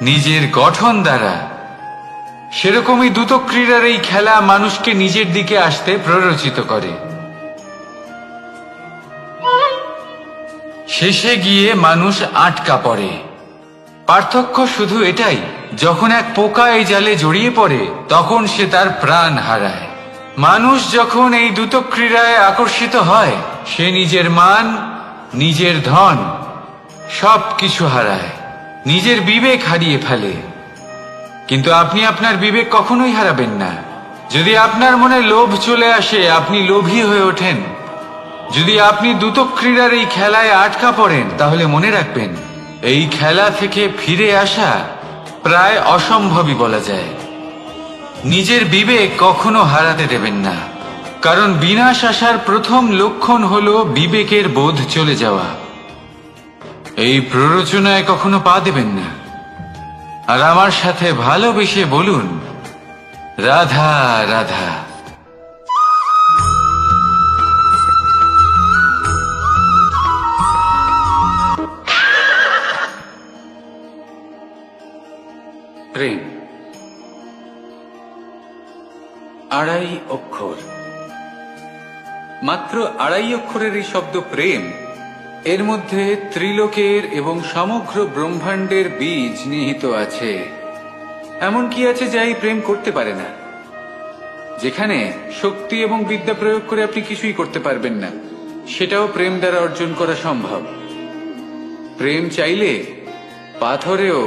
নিজের গঠন দ্বারা, সেরকমই দ্রুত ক্রীড়ার এই খেলা মানুষকে নিজের দিকে আসতে প্ররোচিত করে। শেষে গিয়ে মানুষ আটকা পড়ে। পার্থক্য শুধু এটাই, যখন এক পোকা এই জালে জড়িয়ে পড়ে তখন সে তার প্রাণ হারায়। মানুষ যখন এই দ্রুত ক্রীড়ায় আকর্ষিত হয়, সে নিজের মান, নিজের ধন সব কিছু হারায়, নিজের বিবেক হারিয়ে ফেলে। কিন্তু আপনি আপনার বিবেক কখনোই হারাবেন না। যদি আপনার মনে লোভ চলে আসে, আপনি লোভী হয়ে ওঠেন। যদি আপনি দ্রুত ক্রীড়ার এই খেলায় আটকা পড়েন, তাহলে মনে রাখবেন, এই খেলা থেকে ফিরে আসা প্রায় অসম্ভবই বলা যায়। নিজের বিবেক কখনো হারাতে দেবেন না, কারণ বিনাশ আসার প্রথম লক্ষণ হলো বিবেকের বোধ চলে যাওয়া। এই প্ররোচনায় কখনো পা দেবেন না। আর আমার সাথে ভালোবেসে বলুন, রাধা রাধা। প্রেম, আড়াই অক্ষর, মাত্র আড়াই অক্ষরের এই শব্দ প্রেম, এর মধ্যে ত্রিলোকের এবং সমগ্র ব্রহ্মাণ্ডের বীজ নিহিত আছে। এমন কি আছে যা এই প্রেম করতে পারে না? যেখানে শক্তি এবং বিদ্যা প্রয়োগ করে আপনি কিছুই করতে পারবেন না, সেটাও প্রেম দ্বারা অর্জন করা সম্ভব। প্রেম চাইলে পাথরেও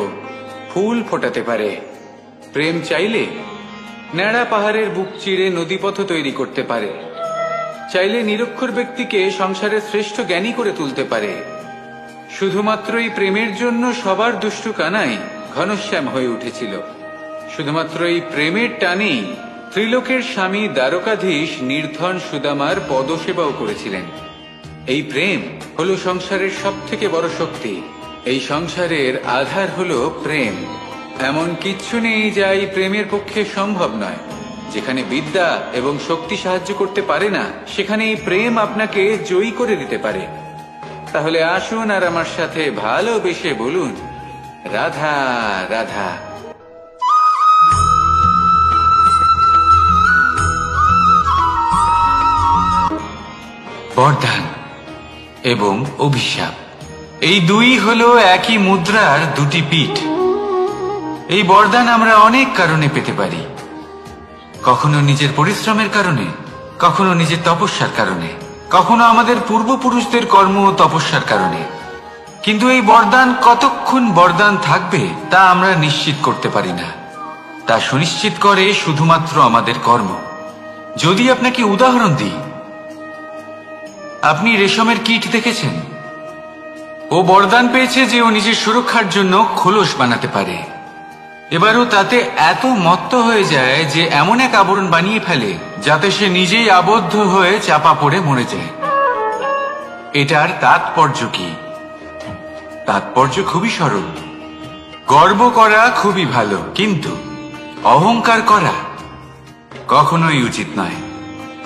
ফুল ফোটাতে পারে। প্রেম চাইলে ন্যাড়া পাহাড়ের বুক চিরে নদীপথ তৈরি করতে পারে। চাইলে নিরক্ষর ব্যক্তিকে সংসারের শ্রেষ্ঠ জ্ঞানী করে তুলতে পারে। শুধুমাত্র এই প্রেমের জন্য সবার দুষ্টু কানাই ঘনশ্যাম হয়ে উঠেছিল। শুধুমাত্র এই প্রেমের টানেই ত্রিলোকের স্বামী দ্বারকাধীশ নির্ধন সুদামার পদসেবাও করেছিলেন। এই প্রেম হলো সংসারের সবথেকে বড় শক্তি। এই সংসারের আধার হলো প্রেম। এমন কিচ্ছু নেই যা এই প্রেমের পক্ষে সম্ভব নয়। যেখানে বিদ্যা এবং শক্তি সাহায্য করতে পারে না, সেখানে এই প্রেম আপনাকে জয়ী করে দিতে পারে। তাহলে আসুন আর আমার সাথে ভালোবেসে বলুন, রাধা রাধা। বরদান এবং অভিশাপ, এই দুই হলো একই মুদ্রার দুটি পিঠ। এই বরদান আমরা অনেক কারণে পেতে পারি। কখনো নিজের পরিশ্রমের কারণে, কখনো নিজের তপস্যার কারণে, কখনো আমাদের পূর্বপুরুষদের কর্ম ও তপস্যার কারণে। কিন্তু এই বরদান কতক্ষণ বরদান থাকবে তা আমরা নিশ্চিত করতে পারি না। তা সুনিশ্চিত করে শুধুমাত্র আমাদের কর্ম। যদি আপনাকে উদাহরণ দিই, আপনি রেশমের কীট দেখেছেন? ও বরদান পেয়েছে যে ও নিজের সুরক্ষার জন্য খোলস বানাতে পারে। এবারও তাতে এত মত্ত হয়ে যায় যে এমন এক আবরণ বানিয়ে ফেলে যাতে সে নিজেই আবদ্ধ হয়ে চাপা পড়ে মরে যায়। এটার তাৎপর্য কি? তাৎপর্য খুবই সরল। গর্ব করা খুবই ভালো, কিন্তু অহংকার করা কখনোই উচিত নয়।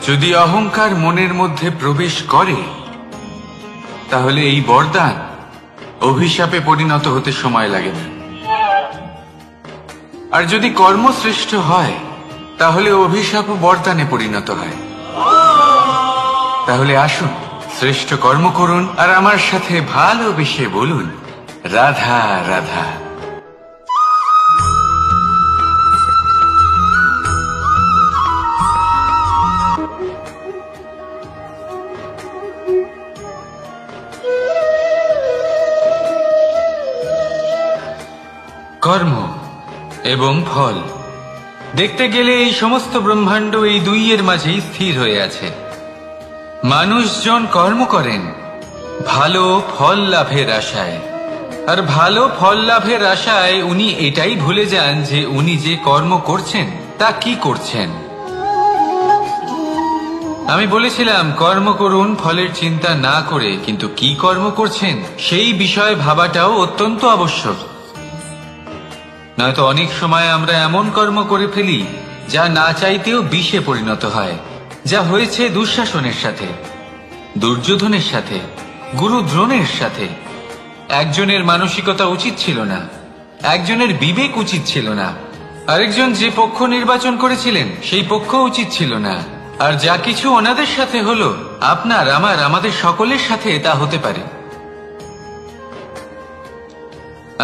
যদি অহংকার মনের মধ্যে প্রবেশ করে, তাহলে এই বরদান অভিশাপে পরিণত হতে সময় লাগে না। আর যদি কর্মশ্রেষ্ঠ হয়, তাহলে অভিশাপও বরদানে পরিণত হয়। তাহলে আসুন শ্রেষ্ঠ কর্ম করুন আর আমার সাথে ভালোবেসে বলুন, রাধা রাধা। কর্ম এবং ফল। দেখতে গেলে এই সমস্ত ব্রহ্মাণ্ড এই দুইয়ের মাঝেই স্থির হয়ে আছে। মানুষজন কর্ম করেন ভালো ফল লাভের আশায়, আর ভালো ফল লাভের আশায় উনি এটাই ভুলে যান যে উনি যে কর্ম করছেন তা কি করছেন। আমি বলেছিলাম কর্ম করুন ফলের চিন্তা না করে, কিন্তু কি কর্ম করছেন সেই বিষয়ে ভাবাটাও অত্যন্ত আবশ্যক। নয়তো অনেক সময় আমরা এমন কর্ম করে ফেলি যা না চাইতেও বিষে পরিণত হয়, যা হয়েছে দুঃশাসনের সাথে, দুর্যোধনের সাথে, গুরু দ্রোণের সাথে। একজনের মানসিকতা উচিত ছিল না, একজনের বিবেক উচিত ছিল না, আরেকজন যে পক্ষ নির্বাচন করেছিলেন সেই পক্ষ উচিত ছিল না। আর যা কিছু ওনাদের সাথে হলো, আপনার আমাদের সকলের সাথে তা হতে পারে।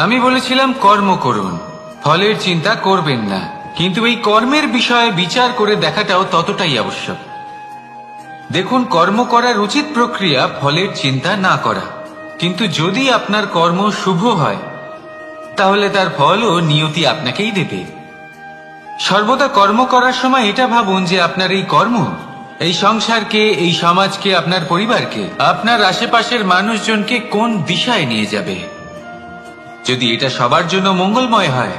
আমি বলেছিলাম কর্ম করুন, ফলের চিন্তা করবেন না, কিন্তু এই কর্মের বিষয়ে বিচার করে দেখাটাও ততটাই আবশ্যক। দেখুন, কর্ম করার উচিত প্রক্রিয়া ফলের চিন্তা না করা, কিন্তু যদি আপনার কর্ম শুভ হয় তাহলে তার ফলও নিয়তি আপনাকেই দেবে। সর্বদা কর্ম করার সময় এটা ভাবুন যে আপনার এই কর্ম এই সংসারকে, এই সমাজকে, আপনার পরিবারকে, আপনার আশেপাশের মানুষজনকে কোন দিশায় নিয়ে যাবে। যদি এটা সবার জন্য মঙ্গলময় হয়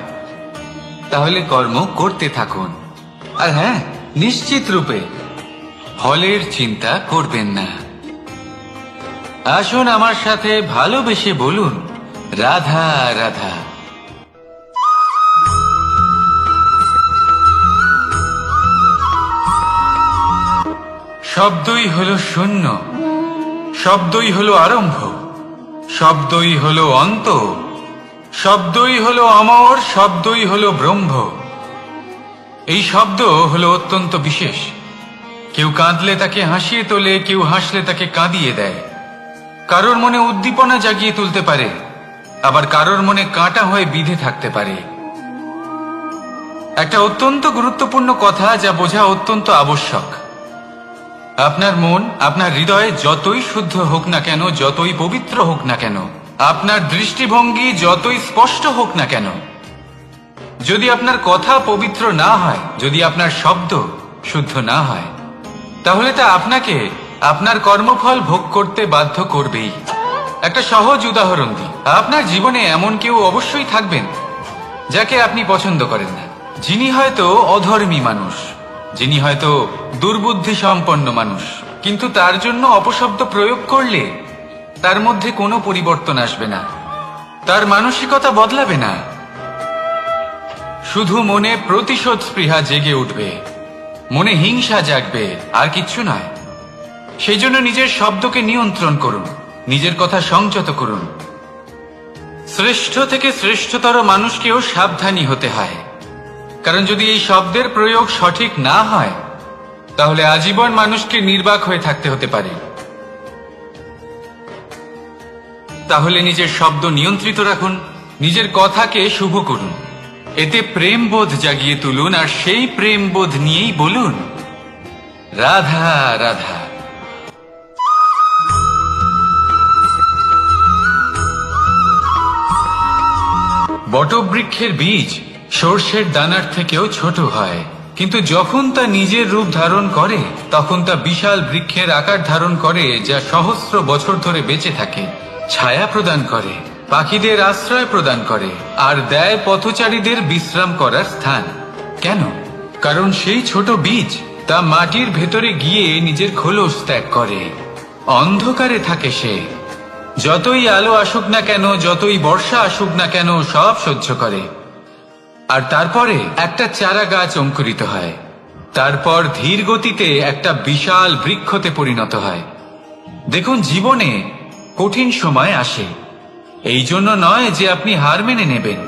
তাহলে কর্ম করতে থাকুন। আর হ্যাঁ, নিশ্চিত রূপে ফলের চিন্তা করবেন না। আসুন আমার সাথে ভালোবেসে বলুন, রাধা রাধা। শব্দই হলো শূন্য, শব্দই হলো আরম্ভ, শব্দই হলো অন্ত, শব্দই হলো অমর, শব্দই হলো ব্রহ্ম। এই শব্দ হলো অত্যন্ত বিশেষ। কেউ কাঁদলে তাকে হাসিয়ে তোলে, কেউ হাসলে তাকে কাঁদিয়ে দেয়। কারোর মনে উদ্দীপনা জাগিয়ে তুলতে পারে, আবার কারোর মনে কাঁটা হয়ে বিঁধে থাকতে পারে। একটা অত্যন্ত গুরুত্বপূর্ণ কথা যা বোঝা অত্যন্ত আবশ্যক। আপনার মন, আপনার হৃদয় যতই শুদ্ধ হোক না কেন, যতই পবিত্র হোক না কেন, আপনার দৃষ্টিভঙ্গি যতই স্পষ্ট হোক না কেন, যদি আপনার কথা পবিত্র না হয়, যদি আপনার শব্দ শুদ্ধ না হয়, তাহলে তা আপনাকে আপনার কর্মফল ভোগ করতে বাধ্য করবেই। একটা সহজ উদাহরণ দিই। আপনার জীবনে এমন কেউ অবশ্যই থাকবেন যাকে আপনি পছন্দ করেন না, যিনি হয়তো অধর্মী মানুষ, যিনি হয়তো দুর্বুদ্ধি সম্পন্ন মানুষ, কিন্তু তার জন্য অপশব্দ প্রয়োগ করলে তার মধ্যে কোনো পরিবর্তন আসবে না, তার মানসিকতা বদলাবে না, শুধু মনে প্রতিশোধ স্পৃহা জেগে উঠবে, মনে হিংসা জাগবে, আর কিচ্ছু নয়। সেই জন্য নিজের শব্দকে নিয়ন্ত্রণ করুন, নিজের কথা সংযত করুন। শ্রেষ্ঠ থেকে শ্রেষ্ঠতর মানুষকেও সাবধানী হতে হয়, কারণ যদি এই শব্দের প্রয়োগ সঠিক না হয় তাহলে আজীবন মানুষকে নির্বাক হয়ে থাকতে হতে পারে। তাহলে নিজের শব্দ নিয়ন্ত্রিত রাখুন, নিজের কথাকে শুভ করুন, এতে প্রেমবোধ জাগিয়ে তুলুন, আর সেই প্রেমবোধ নিয়েই বলুন, রাধা রাধা। বটবৃক্ষের বীজ সর্ষের দানার থেকেও ছোট হয়, কিন্তু যখন তা নিজের রূপ ধারণ করে তখন তা বিশাল বৃক্ষের আকার ধারণ করে, যা সহস্র বছর ধরে বেঁচে থাকে, ছায়া প্রদান করে, পাখিদের আশ্রয় প্রদান করে, আর দেয় পথচারীদের বিশ্রাম করার স্থান। কেন? কারণ সেই ছোট বীজ তা মাটির ভেতরে গিয়ে নিজের খোলস ত্যাগ করে। অন্ধকারে থাকে সে, যতই আলো আসুক না কেন, যতই বর্ষা আসুক না কেন, সব সহ্য করে। আর তারপরে একটা চারা গাছ অঙ্কুরিত হয়, তারপর ধীর গতিতে একটা বিশাল বৃক্ষতে পরিণত হয়। দেখুন, জীবনে কঠিন সময় আসে, এই জন্য নয় যে আপনি হার মেনে নেবেন,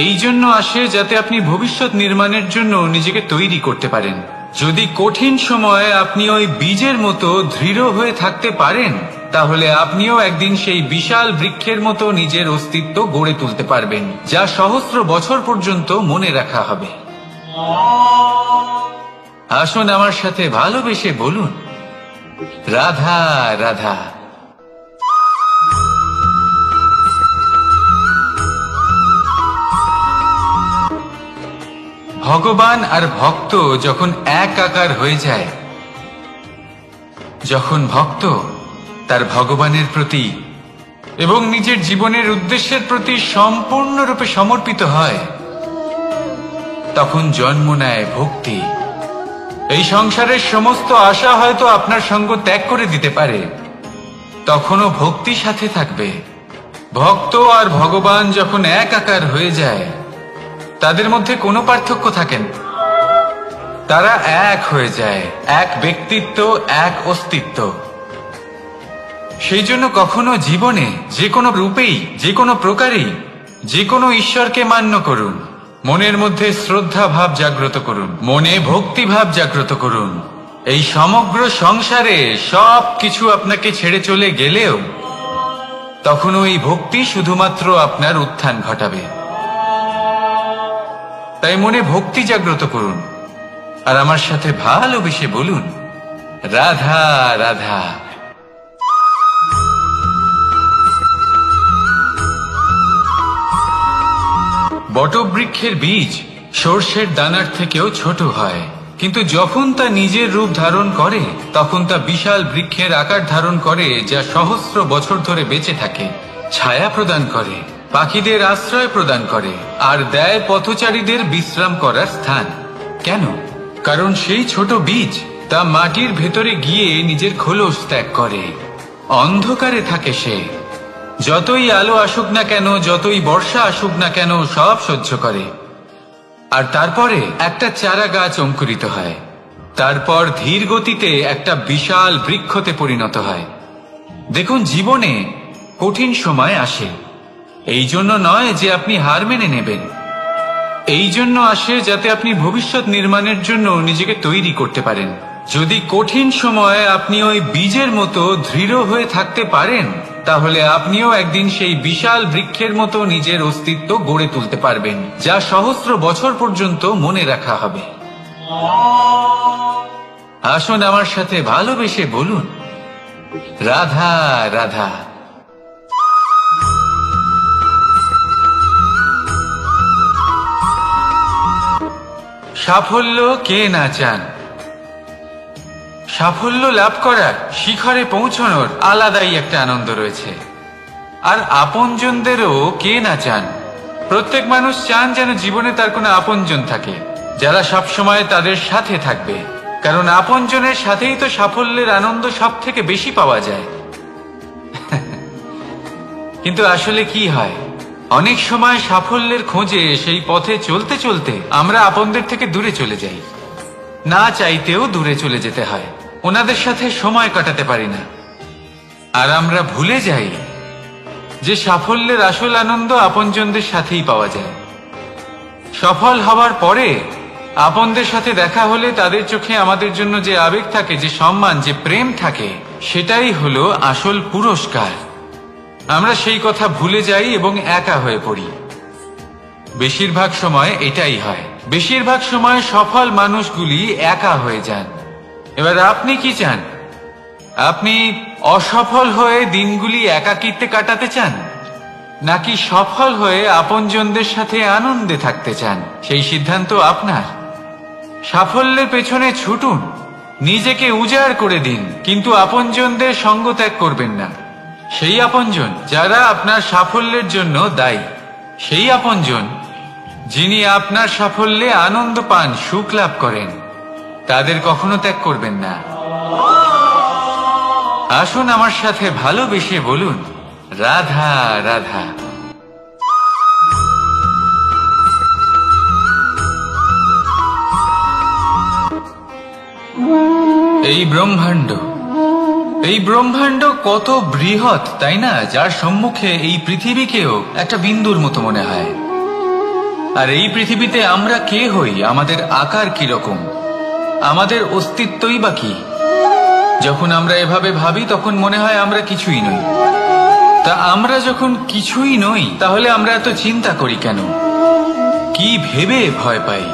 এই জন্য আসে যাতে আপনি ভবিষ্যৎ নির্মাণের জন্য নিজেকে তৈরি করতে পারেন। যদি কঠিন সময়ে আপনি ওই বীজের মতো দৃঢ় হয়ে থাকতে পারেন, তাহলে আপনিও একদিন সেই বিশাল বৃক্ষের মতো নিজের অস্তিত্ব গড়ে তুলতে পারবেন, যা সহস্র বছর পর্যন্ত মনে রাখা হবে। আসুন আমার সাথে ভালোবেসে বলুন, রাধা রাধা। ভগবান আর ভক্ত যখন এক আকার হয়ে যায়, যখন ভক্ত তার ভগবানের প্রতি এবং নিজের জীবনের উদ্দেশ্যের প্রতি সম্পূর্ণরূপে সমর্পিত হয়, তখন জন্ম নেয় ভক্তি। এই সংসারের সমস্ত আশা হয়তো আপনার সঙ্গ ত্যাগ করে দিতে পারে, তখনও ভক্তি সাথে থাকবে। ভক্ত আর ভগবান যখন এক আকার হয়ে যায়, তাদের মধ্যে কোনো পার্থক্য থাকে না। তারা এক হয়ে যায়, এক ব্যক্তিত্ব, এক অস্তিত্ব। সেই জন্য কখনো জীবনে যে কোনো রূপেই, যে কোনো প্রকারেই, যে কোনো ঈশ্বরকে মান্য করুন, মনের মধ্যে শ্রদ্ধা ভাব জাগ্রত করুন, মনে ভক্তি ভাব জাগ্রত করুন। এই সমগ্র সংসারে সব কিছু আপনাকে ছেড়ে চলে গেলেও তখনও এই ভক্তি শুধুমাত্র আপনার উত্থান ঘটাবে। তাই মনে ভক্তি জাগ্রত করুন আর আমার সাথে ভালোবেসে বলুন, রাধা রাধা। বটবৃক্ষের বীজ সর্ষের দানার থেকেও ছোট হয়, কিন্তু যখন তা নিজের রূপ ধারণ করে তখন তা বিশাল বৃক্ষের আকার ধারণ করে, যা সহস্র বছর ধরে বেঁচে থাকে, ছায়া প্রদান করে, পাখিদের আশ্রয় প্রদান করে আর দেয় পথচারীদের বিশ্রাম করার স্থান। কেন? কারণ সেই ছোট বীজ তা মাটির ভেতরে গিয়ে নিজের খোলস ত্যাগ করে। অন্ধকারে থাকে সে, যতই আলো আসুক না কেন, যতই বর্ষা আসুক না কেন, সব সহ্য করে। আর তারপরে একটা চারা গাছ অঙ্কুরিত হয়, তারপর ধীর গতিতে একটা বিশাল বৃক্ষতে পরিণত হয়। দেখুন, জীবনে কঠিন সময় আসে, এই জন্য নয় যে আপনি হার মেনে নেবেন, এই জন্য আসে যাতে আপনি ভবিষ্যৎ নির্মাণের জন্য নিজেকে তৈরি করতে পারেন। যদি কঠিন সময়ে আপনি ওই বীজের মতো দৃঢ় হয়ে থাকতে পারেন, তাহলে আপনিও একদিন সেই বিশাল বৃক্ষের মতো নিজের অস্তিত্ব গড়ে তুলতে পারবেন, যা সহস্র বছর পর্যন্ত মনে রাখা হবে। আসুন আমার সাথে ভালোবেসে বলুন, রাধা রাধা। সাফল্য কে না চান? সাফল্য লাভ করার, শিখরে পৌঁছানোর আলাদাই একটা আনন্দ রয়েছে। আর আপনজনদেরও কে না চান? প্রত্যেক মানুষ চান যেন জীবনে তার কোনো আপনজন থাকে, যারা সবসময় তাদের সাথে থাকবে, কারণ আপনজনের সাথেই তো সাফল্যের আনন্দ সব থেকে বেশি পাওয়া যায়। কিন্তু আসলে কি হয়, অনেক সময় সাফল্যের খোঁজে সেই পথে চলতে চলতে আমরা আপনদের থেকে দূরে চলে যাই, না চাইতেও দূরে চলে যেতে হয়, ওনাদের সাথে সময় কাটাতে পারি না। আর আমরা ভুলে যাই যে সাফল্যের আসল আনন্দ আপনজনদের সাথেই পাওয়া যায়। সফল হওয়ার পরে আপনদের সাথে দেখা হলে তাদের চোখে আমাদের জন্য যে আবেগ থাকে, যে সম্মান, যে প্রেম থাকে, সেটাই হলো আসল পুরস্কার। আমরা সেই কথা ভুলে যাই এবং একা হয়ে পড়ি। বেশিরভাগ সময় এটাই হয়, বেশিরভাগ সময় সফল মানুষগুলি একা হয়ে যান। এবার আপনি কি চান? আপনি অসফল হয়ে দিনগুলি একাকিত্বে কাটাতে চান, নাকি সফল হয়ে আপনজনদের সাথে আনন্দে থাকতে চান? সেই সিদ্ধান্ত আপনার। সাফল্যের পেছনে ছুটুন, নিজেকে উজাড় করে দিন, কিন্তু আপনজনদের সঙ্গ ত্যাগ করবেন না। সেই আপনজন যারা আপনার সাফল্যের জন্য দায়ী, সেই আপনজন যিনি আপনার সাফল্যে আনন্দ পান, সুখ লাভ করেন, তাদের কখনো ত্যাগ করবেন না। আসুন আমার সাথে ভালোবেসে বলুন, রাধা রাধা। এই ব্রহ্মাণ্ড কত বৃহৎ, তাই না? যার সম্মুখে এই পৃথিবীকেও একটা বিন্দুর মতো মনে হয়। আর এই পৃথিবীতে আমরা কে হই, আমাদের আকার কিরকম, আমাদের অস্তিত্বই বা কি? যখন আমরা এভাবে ভাবি তখন মনে হয় আমরা কিছুই নই। তা আমরা যখন কিছুই নই, তাহলে আমরা এত চিন্তা করি কেন? কি ভেবে ভয় পাই?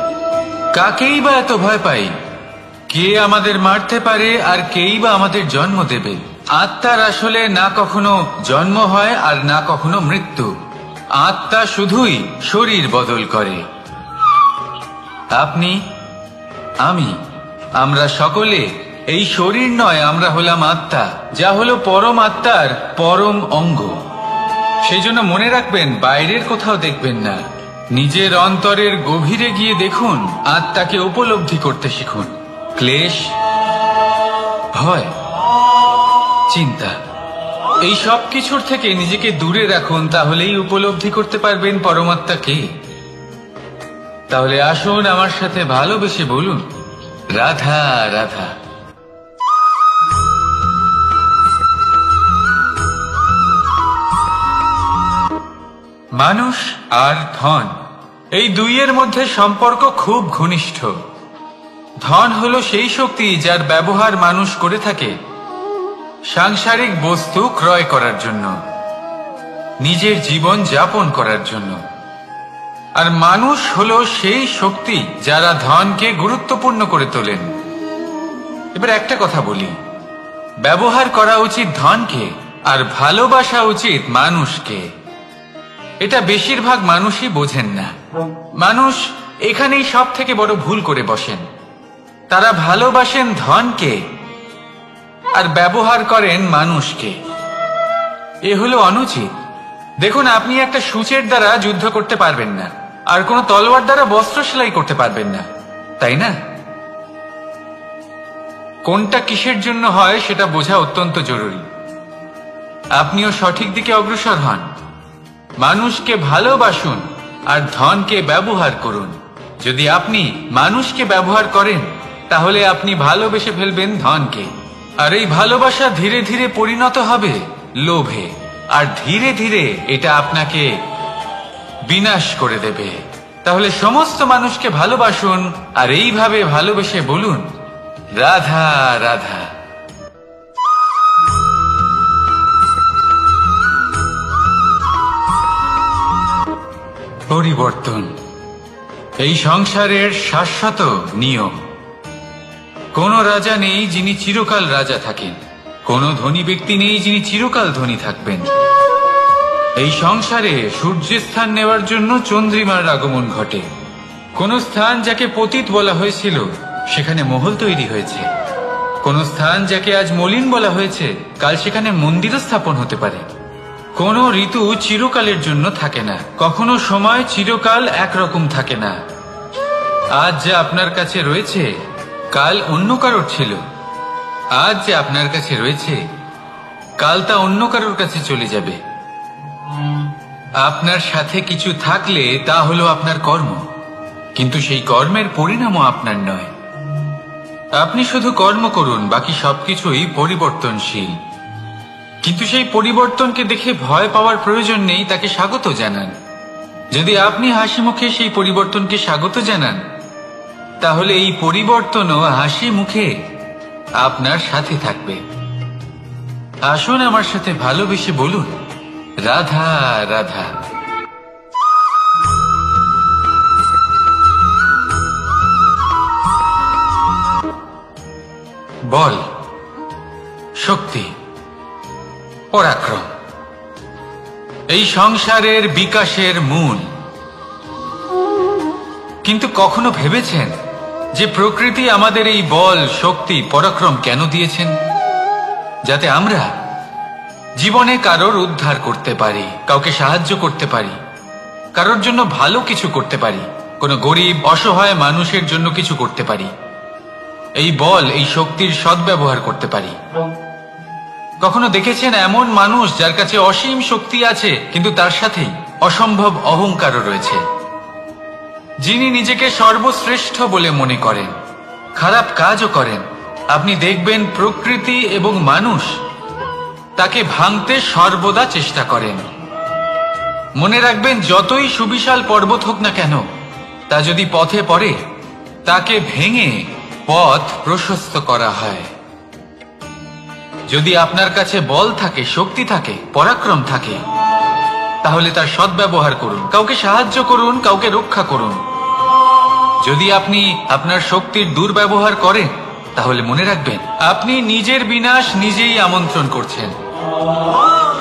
কাকেই বা এত ভয় পাই? কে আমাদের মারতে পারে আর কেই বা আমাদের জন্ম দেবে? আত্মার আসলে না কখনো জন্ম হয় আর না কখনো মৃত্যু। আত্মা শুধুই শরীর বদল করে। আপনি, আমি, আমরা সকলে এই শরীর নয়, আমরা হলাম আত্মা, যা হলো পরম আত্মার পরম অঙ্গ। সেই জন্য মনে রাখবেন, বাইরের কোথাও দেখবেন না, নিজের অন্তরের গভীরে গিয়ে দেখুন, আত্মাকে উপলব্ধি করতে শিখুন। ক্লেশ, ভয়, চিন্তা, এই সব কিছুর থেকে নিজেকে দূরে রাখুন, তাহলেই উপলব্ধি করতে পারবেন পরমাত্মাকে। তাহলে আসুন আমার সাথে ভালোবেসে বলুন, রাধা রাধা। মানুষ আর ধন, এই দুইয়ের মধ্যে সম্পর্ক খুব ঘনিষ্ঠ। ধন হলো সেই শক্তি যার ব্যবহার মানুষ করে থাকে সাংসারিক বস্তু ক্রয় করার জন্য, নিজের জীবন যাপন করার জন্য। আর মানুষ হলো সেই শক্তি যারা ধনকে গুরুত্বপূর্ণ করে তোলেন। এবার একটা কথা বলি, ব্যবহার করা উচিত ধনকে আর ভালোবাসা উচিত মানুষকে। এটা বেশিরভাগ মানুষই বোঝেন না। মানুষ এখানেই সব থেকে বড় ভুল করে বসেন। তারা ভালোবাসেন ধনকে আর ব্যবহার করেন মানুষকে। এ হলো অনুচিত। দেখুন, আপনি একটা সূচের দ্বারা যুদ্ধ করতে পারবেন না, আর কোনো তলোয়ার দ্বারা বস্ত্র সেলাই করতে পারবেন না, তাই না? কোনটা কিসের জন্য হয় সেটা বোঝা অত্যন্ত জরুরি। আপনিও সঠিক দিকে অগ্রসর হন। মানুষকে ভালোবাসুন আর ধনকে ব্যবহার করুন। যদি আপনি মানুষকে ব্যবহার করেন, তাহলে আপনি ভালোবেসে ফেলবেন ধনকে। আর এই ভালোবাসা ধীরে ধীরে পরিণত হবে লোভে, আর ধীরে ধীরে এটা আপনাকে বিনাশ করে দেবে। তাহলে সমস্ত মানুষকে ভালোবাসুন আর এইভাবে ভালোবেসে বলুন, রাধা রাধা। পরিবর্তন এই সংসারের শাশ্বত নিয়ম। কোন রাজা নেই যিনি চিরকাল রাজা থাকেন, কোন ধনী ব্যক্তি নেই যিনি চিরকাল ধনী থাকবেন। এই সংসারে সূর্যের স্থান নেওয়ার জন্য চন্দ্রিমার আগমন ঘটে। কোন স্থান যাকে পতিত বলা হয়েছিল সেখানে মহল তৈরি হয়েছে। কোন স্থান যাকে আজ মলিন বলা হয়েছে, কাল সেখানে মন্দিরও স্থাপন হতে পারে। কোন ঋতু চিরকালের জন্য থাকে না, কখনো সময় চিরকাল একরকম থাকে না। আজ যা আপনার কাছে রয়েছে কাল অন্য কারোর ছিল। আজ যে আপনার কাছে রয়েছে কাল তা অন্য কারোর কাছে চলে যাবে। আপনার সাথে কিছু থাকলে তা হলো আপনার কর্ম, কিন্তু সেই কর্মের পরিণামও আপনার নয়। আপনি শুধু কর্ম করুন, বাকি সবকিছুই পরিবর্তনশীল। কিন্তু সেই পরিবর্তনকে দেখে ভয় পাওয়ার প্রয়োজন নেই, তাকে স্বাগত জানান। যদি আপনি হাসি মুখে সেই পরিবর্তনকে স্বাগত জানান, তাহলে এই পরিবর্তনও হাসি মুখে আপনার সাথে থাকবে। আসুন আমার সাথে ভালোবেসে বলুন, রাধা রাধা। বল, শক্তি, পরাক্রম এই সংসারের বিকাশের মূল। কিন্তু কখনো ভেবেছেন যে প্রকৃতি আমাদের এই বল, শক্তি, পরাক্রম কেন দিয়েছেন? যাতে আমরা জীবনে কারোর উদ্ধার করতে পারি, কাউকে সাহায্য করতে পারি, কারোর জন্য ভালো কিছু করতে পারি, কোনো গরিব অসহায় মানুষের জন্য কিছু করতে পারি। এই বল, এই শক্তির সদ্ব্যবহার করতে পারি। কখনো দেখেছেন এমন মানুষ যার কাছে অসীম শক্তি আছে, কিন্তু তার সাথেই অসম্ভব অহংকারও রয়েছে, যিনি নিজেকে সর্বশ্রেষ্ঠ বলে মনে করেন, খারাপ কাজও করেন। আপনি দেখবেন প্রকৃতি এবং মানুষ তাকে ভাঙতে সর্বদা চেষ্টা করেন। মনে রাখবেন, যতই সুবিশাল পর্বত হোক না কেন, তা যদি পথে পড়ে তাকে ভেঙে পথ প্রশস্ত করা হয়। যদি আপনার কাছে বল থাকে, শক্তি থাকে, পরাক্রম থাকে, তাহলে তার সদ্ব্যবহার করুন, কাউকে সাহায্য করুন, কাউকে রক্ষা করুন। যদি আপনি আপনার শক্তির দুর্ব্যবহার করেন, তাহলে মনে রাখবেন আপনি নিজের বিনাশ নিজেই আমন্ত্রণ করছেন।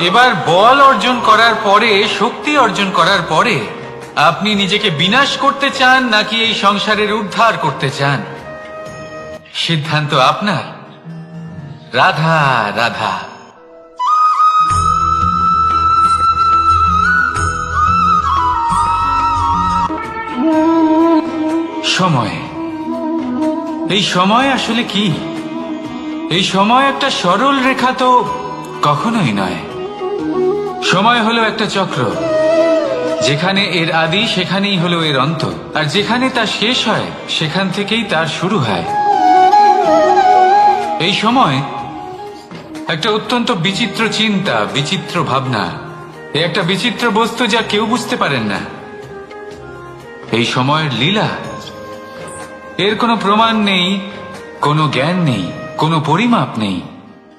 এবার বল অর্জন করার পরে, শক্তি অর্জন করার পরে আপনি নিজেকে বিনাশ করতে চান নাকি এই সংসারের উদ্ধার করতে চান? সিদ্ধান্ত আপনার। রাধা রাধা। সময়, এই সময় আসলে কি? এই সময় একটা সরল রেখা তো কখনোই নয়। সময় হলো একটা চক্র, যেখানে এর আদি সেখানেই হলো এর অন্ত, আর যেখানে তা শেষ হয় সেখান থেকেই তার শুরু হয়। এই সময় একটা অত্যন্ত বিচিত্র চিন্তা, বিচিত্র ভাবনা, একটা বিচিত্র বস্তু যা কেউ বুঝতে পারেন না। এই সময়ের লীলা, এর কোনো প্রমাণ নেই, কোনো জ্ঞান নেই, কোনো পরিমাপ নেই।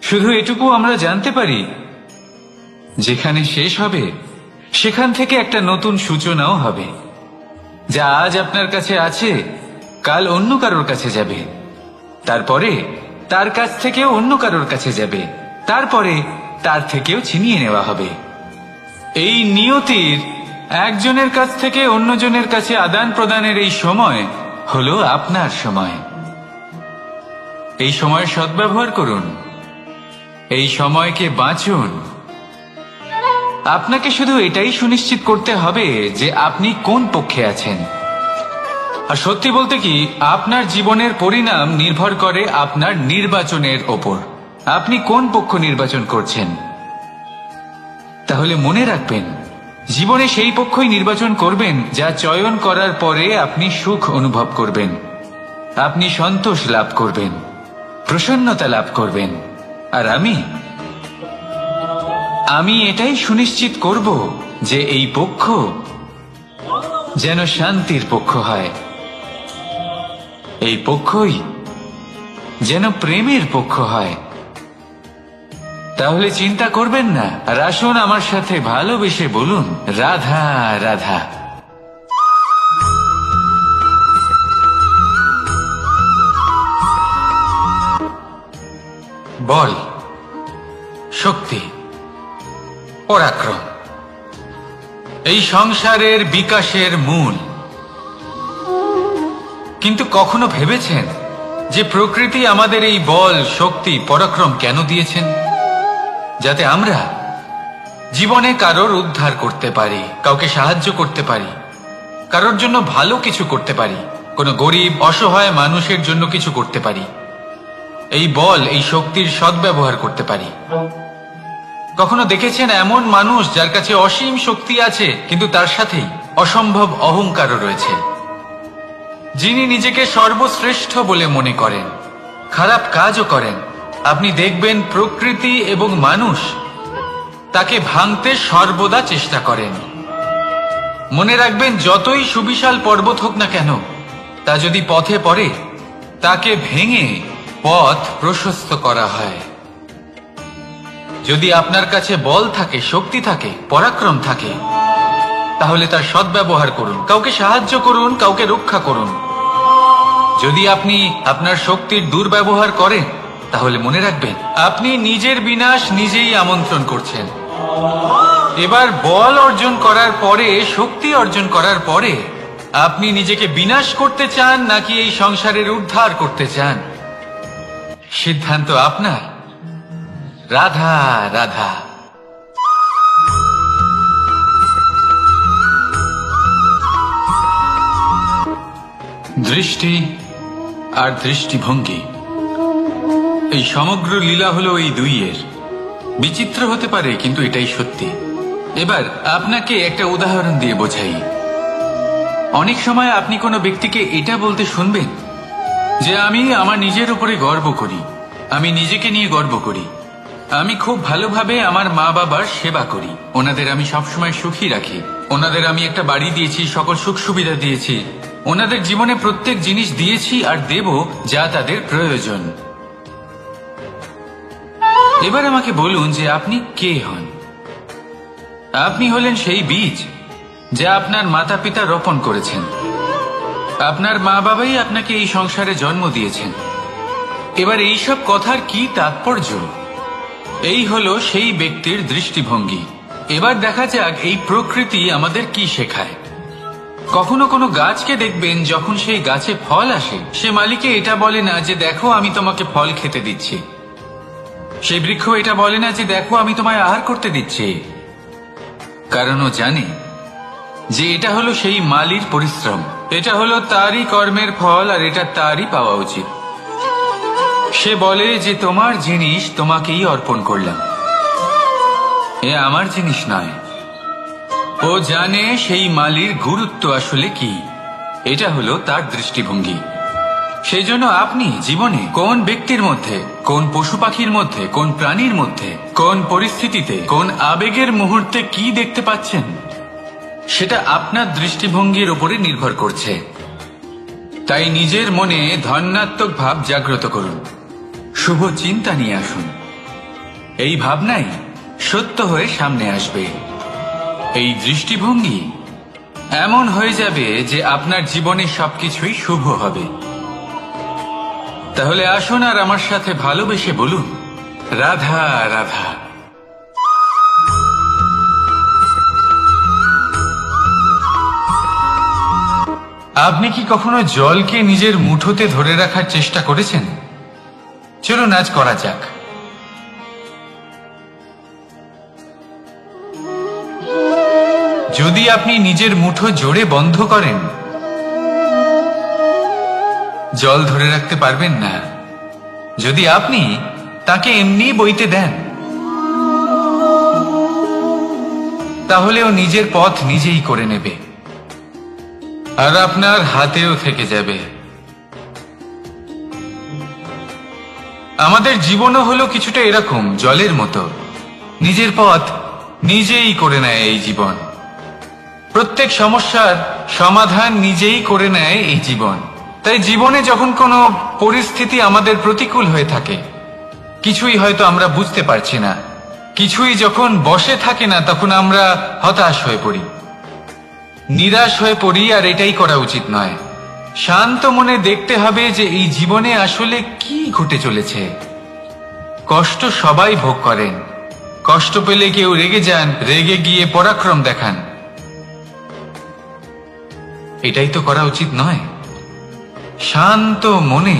শুধু এটুকু আমরা জানতে পারি, যেখানে শেষ হবে সেখান থেকে একটা নতুন সূচনাও হবে। যা আজ আপনার কাছে আছে কাল অন্য কারোর কাছে যাবে, তারপরে তার কাছ থেকেও অন্য কারোর কাছে যাবে, তারপরে তার থেকেও ছিনিয়ে নেওয়া হবে। এই নিয়তির একজনের কাছ থেকে অন্যজনের কাছে আদান প্রদানের এই সময় হলো আপনার সময়। এই সময়ের সদ্ব্যবহার করুন, এই সময়কে বাঁচুন। আপনাকে শুধু এটাই সুনিশ্চিত করতে হবে যে আপনি কোন পক্ষে আছেন। আর সত্যি বলতে কি, আপনার জীবনের পরিণাম নির্ভর করে আপনার নির্বাচনের ওপর। আপনি কোন পক্ষ নির্বাচন করছেন। তাহলে মনে রাখবেন, জীবনে সেই পক্ষই নির্বাচন করবেন যা চয়ন করার পরে আপনি সুখ অনুভব করবেন, আপনি সন্তোষ লাভ করবেন, প্রসন্নতা লাভ করবেন। আর আমি এটাই সুনিশ্চিত করব যে এই পক্ষ যেন শান্তির পক্ষ হয়, এই পক্ষই যেন প্রেমের পক্ষ হয়। তাহলে চিন্তা করবেন না, আর আসুন আমার সাথে ভালোবেসে বলুন রাধা রাধা। বল, শক্তি, পরাক্রম এই সংসারের বিকাশের মূল। কিন্তু কখনো ভেবেছেন যে প্রকৃতি আমাদের এই বল, শক্তি, পরাক্রম কেন দিয়েছেন? যাতে আমরা জীবনে কারোর উদ্ধার করতে পারি, কাউকে সাহায্য করতে পারি, কারোর জন্য ভালো কিছু করতে পারি, কোনো গরিব অসহায় মানুষের জন্য কিছু করতে পারি। এই বল, এই শক্তির সদ্ব্যবহার করতে পারি। কখনো দেখেছেন এমন মানুষ যার কাছে অসীম শক্তি আছে কিন্তু তার সাথেই অসম্ভব অহংকারও রয়েছে, যিনি নিজেকে সর্বশ্রেষ্ঠ বলে মনে করেন, খারাপ কাজও করেন। আপনি দেখবেন প্রকৃতি এবং মানুষ তাকে ভাঙতে সর্বদা চেষ্টা করেন। মনে রাখবেন, যতই সুবিশাল পর্বত হোক না কেন, তা যদি পথে পড়ে তাকে ভেঙে পথ প্রশস্ত করা হয়। যদি আপনার কাছে বল থাকে, শক্তি থাকে, পরাক্রম থাকে, তাহলে তার সদ্ব্যবহার করুন, কাউকে সাহায্য করুন, কাউকে রক্ষা করুন। যদি আপনি আপনার শক্তির দুর্ব্যবহার করেন, তাহলে মনে রাখবেন আপনি নিজের বিনাশ নিজেই আমন্ত্রণ করছেন। এবার বল অর্জন করার পরে, শক্তি অর্জন করার পরে আপনি নিজেকে বিনাশ করতে চান নাকি এই সংসারের উদ্ধার করতে চান? সিদ্ধান্ত আপনার। রাধা রাধা। দৃষ্টি আর দৃষ্টিভঙ্গি, এই সমগ্র লীলা হলো এই দুইয়ের। বিচিত্র হতে পারে কিন্তু এটাই সত্যি। এবার আপনাকে একটা উদাহরণ দিয়ে বোঝাই। অনেক সময় আপনি কোনো ব্যক্তিকে এটা বলতে শুনবেন যে আমি আমার নিজের উপরে গর্ব করি, আমি নিজেকে নিয়ে গর্ব করি, আমি খুব ভালোভাবে আমার মা বাবার সেবা করি, ওনাদের আমি সবসময় সুখী রাখি, ওনাদের আমি একটা বাড়ি দিয়েছি, সকল সুখ সুবিধা দিয়েছি, ওনাদের জীবনে প্রত্যেক জিনিস দিয়েছি আর দেব যা তাদের প্রয়োজন। এবার আমাকে বলুন যে আপনি কে হন? আপনি হলেন সেই বীজ যা আপনার মাতা পিতা রোপণ করেছেন। আপনার মা বাবাই আপনাকে এই সংসারে জন্ম দিয়েছেন। এবার এইসব কথার কি তাৎপর্য? এই হলো সেই ব্যক্তির দৃষ্টিভঙ্গি। এবার দেখা যাক এই প্রকৃতি আমাদের কি শেখায়। কখনো কোনো গাছকে দেখবেন, যখন সেই গাছে ফল আসে, সে মালিকে এটা বলে না যে দেখো আমি তোমাকে ফল খেতে দিচ্ছি। সেই বৃক্ষ এটা বলে না যে দেখো আমি তোমায় আহার করতে দিচ্ছি, কারণ ও জানে যে এটা হলো সেই মালির পরিশ্রম, এটা হলো তারই কর্মের ফল, আর এটা তারই পাওয়া উচিত। সে বলে যে তোমার জিনিস তোমাকেই অর্পণ করলাম, এ আমার জিনিস নয়। ও জানে সেই মালির গুরুত্ব আসলে কি, এটা হলো তার দৃষ্টিভঙ্গি। সেই জন্য আপনি জীবনে কোন ব্যক্তির মধ্যে, কোন পশু পাখির মধ্যে, কোন প্রাণীর মধ্যে, কোন পরিস্থিতিতে, কোন আবেগের মুহূর্তে কি দেখতে পাচ্ছেন, সেটা আপনার দৃষ্টিভঙ্গির উপরে নির্ভর করছে। তাই নিজের মনে ধনাত্মক ভাব জাগ্রত করুন, শুভ চিন্তা নিয়ে আসুন। এই ভাবনাই সত্য হয়ে সামনে আসবে। এই দৃষ্টিভঙ্গি এমন হয়ে যাবে যে আপনার জীবনে সবকিছুই শুভ হবে। তাহলে আসুন আর আমার সাথে ভালোবেসে বলুন, রাধা রাধা। আপনি কি কখনো জলকে নিজের মুঠোতে ধরে রাখার চেষ্টা করেছেন? চলুন আজ করা যাক। যদি আপনি নিজের মুঠো জোরে বন্ধ করেন, জল ধরে রাখতে পারবেন না। যদি আপনি তাকে এমনি বইতে দেন, তাহলে ও নিজের পথ নিজেই করে নেবে, আর আপনার হাতেও থেকে যাবে। আমাদের জীবনও হলো কিছুটা এরকম, জলের মতো, নিজের পথ নিজেই করে নেয় এই জীবন। প্রত্যেক সমস্যার সমাধান নিজেই করে নেয় এই জীবন। তাই জীবনে যখন কোনো পরিস্থিতি আমাদের প্রতিকূল হয়ে থাকে, কিছুই হয়তো আমরা বুঝতে পারছি না, কিছুই যখন বসে থাকে না, তখন আমরা হতাশ হয়ে পড়ি, নিরাশ হয়ে পড়ি, আর এটাই করা উচিত নয়। শান্ত মনে দেখতে হবে যে এই জীবনে আসলে কি ঘটে চলেছে। কষ্ট সবাই ভোগ করেন, কষ্ট পেলে কেউ রেগে যান, রেগে গিয়ে পরাক্রম দেখান, এটাই তো করা উচিত নয়। শান্ত মনে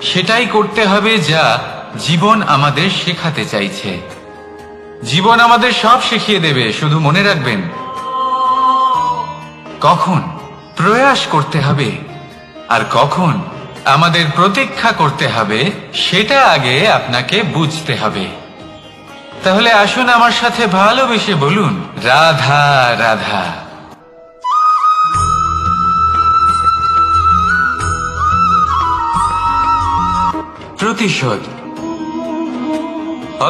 সেটাই করতে হবে যা জীবন আমাদের শেখাতে চাইছে। জীবন আমাদের সব শিখিয়ে দেবে, শুধু মনে রাখবেন কখন প্রয়াস করতে হবে আর কখন আমাদের প্রতীক্ষা করতে হবে, সেটা আগে আপনাকে বুঝতে হবে। তাহলে আসুন আমার সাথে ভালোবেসে বলুন, রাধা রাধা। প্রতিশোধ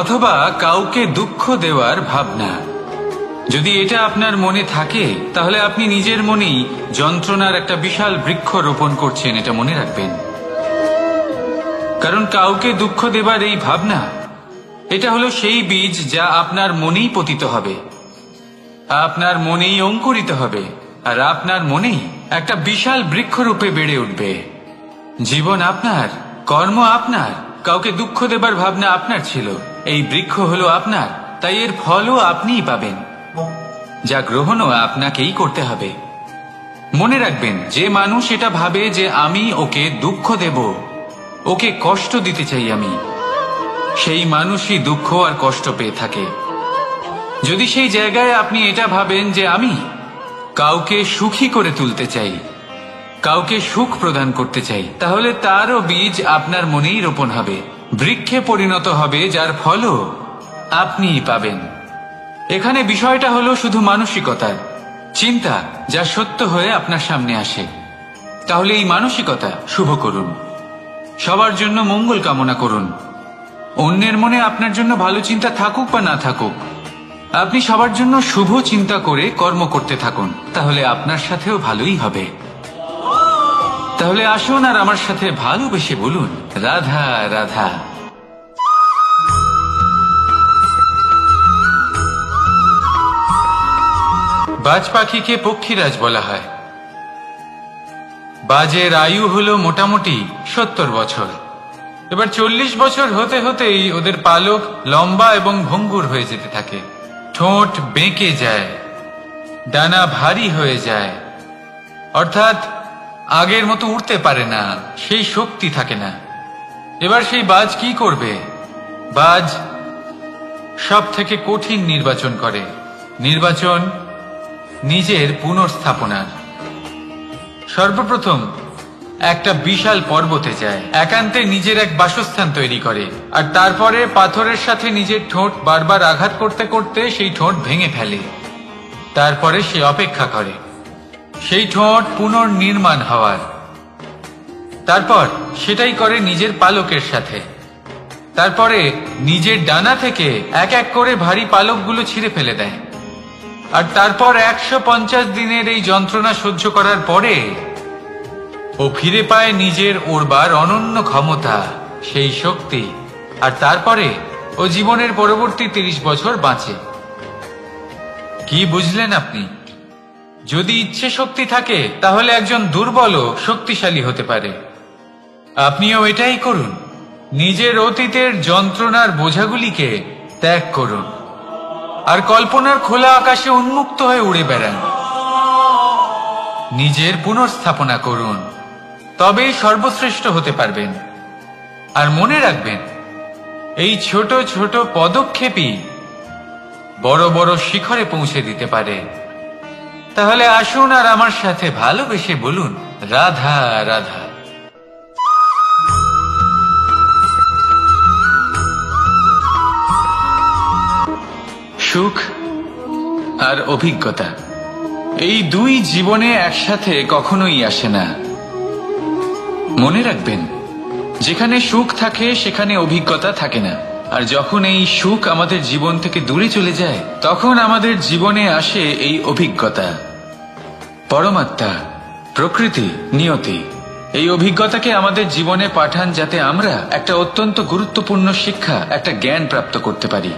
অথবা কাউকে দুঃখ দেওয়ার ভাবনা, যদি এটা আপনার মনে থাকে, তাহলে আপনি নিজের মনেই যন্ত্রণার একটা বিশাল বৃক্ষ রোপণ করছেন, এটা মনে রাখবেন। কারণ কাউকে দুঃখ দেবার এই ভাবনা, এটা হলো সেই বীজ যা আপনার মনেই পতিত হবে, আপনার মনেই অঙ্কুরিত হবে, আর আপনার মনেই একটা বিশাল বৃক্ষরূপে বেড়ে উঠবে। জীবন আপনার, কর্ম আপনার, কাউকে দুঃখ দেবার ভাবনা আপনার ছিল, এই বৃক্ষ হলো আপনার, তাই এর ফলও আপনিই পাবেন, যা গ্রহণও আপনাকেই করতে হবে। মনে রাখবেন, যে মানুষ এটা ভাবে যে আমি ওকে দুঃখ দেব, ওকে কষ্ট দিতে চাই আমি, সেই মানুষই দুঃখ আর কষ্ট পেয়ে থাকে। যদি সেই জায়গায় আপনি এটা ভাবেন যে আমি কাউকে সুখী করে তুলতে চাই, কাউকে সুখ প্রদান করতে চাই, তাহলে তারও বীজ আপনার মনেই রোপণ হবে, বৃক্ষে পরিণত হবে, যার ফলও আপনিই পাবেন। এখানে বিষয়টা হলো শুধু মানসিকতার চিন্তা, যা সত্য হয়ে আপনার সামনে আসে। তাহলে এই মানসিকতা শুভ করুন, সবার জন্য মঙ্গল কামনা করুন। অন্যের মনে আপনার জন্য ভালো চিন্তা থাকুক বা না থাকুক, আপনি সবার জন্য শুভ চিন্তা করে কর্ম করতে থাকুন, তাহলে আপনার সাথেও ভালোই হবে। তাহলে আসুন আর আমার সাথে ভালোবেসে বলুন, রাধা রাধা। বাজ পাখিকে পক্ষীরাজ বলা হয়। বাজের আয়ু হলো মোটামুটি 70 বছর। এবার 40 বছর হতে হতেই ওদের পালক লম্বা এবং ভঙ্গুর হয়ে যেতে থাকে, ঠোঁট বেঁকে যায়, ডানা ভারী হয়ে যায়, অর্থাৎ আগের মতো উঠতে পারে না, সেই শক্তি থাকে না। এবার সেই বাজ কি করবে? বাজ সব থেকে কঠিন নির্বাচন করে, নির্বাচন নিজের পুনর্স্থাপনার। সর্বপ্রথম একটা বিশাল পর্বতে যায়, একান্তে নিজের এক বাসস্থান তৈরি করে, আর তারপরে পাথরের সাথে নিজের ঠোঁট বারবার আঘাত করতে করতে সেই ঠোঁট ভেঙে ফেলে। তারপরে সে অপেক্ষা করে সেই ঠোঁট পুনর্নির্মাণ হওয়ার। তারপর সেটাই করে নিজের পালকের সাথে। তারপরে নিজের ডানা থেকে এক এক করে ভারী পালকগুলো ছিঁড়ে ফেলে দেয়। আর তারপর 150 দিনের এই যন্ত্রণা সহ্য করার পরে ও ফিরে পায় নিজের ওড়বার অনন্য ক্ষমতা, সেই শক্তি। আর তারপরে ও জীবনের পরবর্তী 30 বছর বাঁচে। কি বুঝলেন আপনি? যদি ইচ্ছে শক্তি থাকে তাহলে একজন দুর্বলও শক্তিশালী হতে পারে। আপনিও এটাই করুন, নিজের অতীতের যন্ত্রণার বোঝাগুলিকে ত্যাগ করুন আর কল্পনার খোলা আকাশে উন্মুক্ত হয়ে উড়ে বেড়ান। নিজের পুনর্স্থাপনা করুন, তবেই সর্বশ্রেষ্ঠ হতে পারবেন। আর মনে রাখবেন, এই ছোট ছোট পদক্ষেপই বড় বড় শিখরে পৌঁছে দিতে পারে। তাহলে আসুন আর আমার সাথে ভালোবেসে বলুন, রাধা রাধা। সুখ আর অভিজ্ঞতা, এই দুই জীবনে একসাথে কখনোই আসে না। মনে রাখবেন, যেখানে সুখ থাকে সেখানে অভিজ্ঞতা থাকে না। আর যখন এই সুখ আমাদের জীবন থেকে দূরে চলে যায়, তখন আমাদের জীবনে আসে এই অভিজ্ঞতা। পরমাত্মা, প্রকৃতি, নিয়তি এই অভিজ্ঞতাকে আমাদের জীবনে পাঠান, যাতে আমরা একটা অত্যন্ত গুরুত্বপূর্ণ শিক্ষা, একটা জ্ঞান প্রাপ্ত করতে পারি।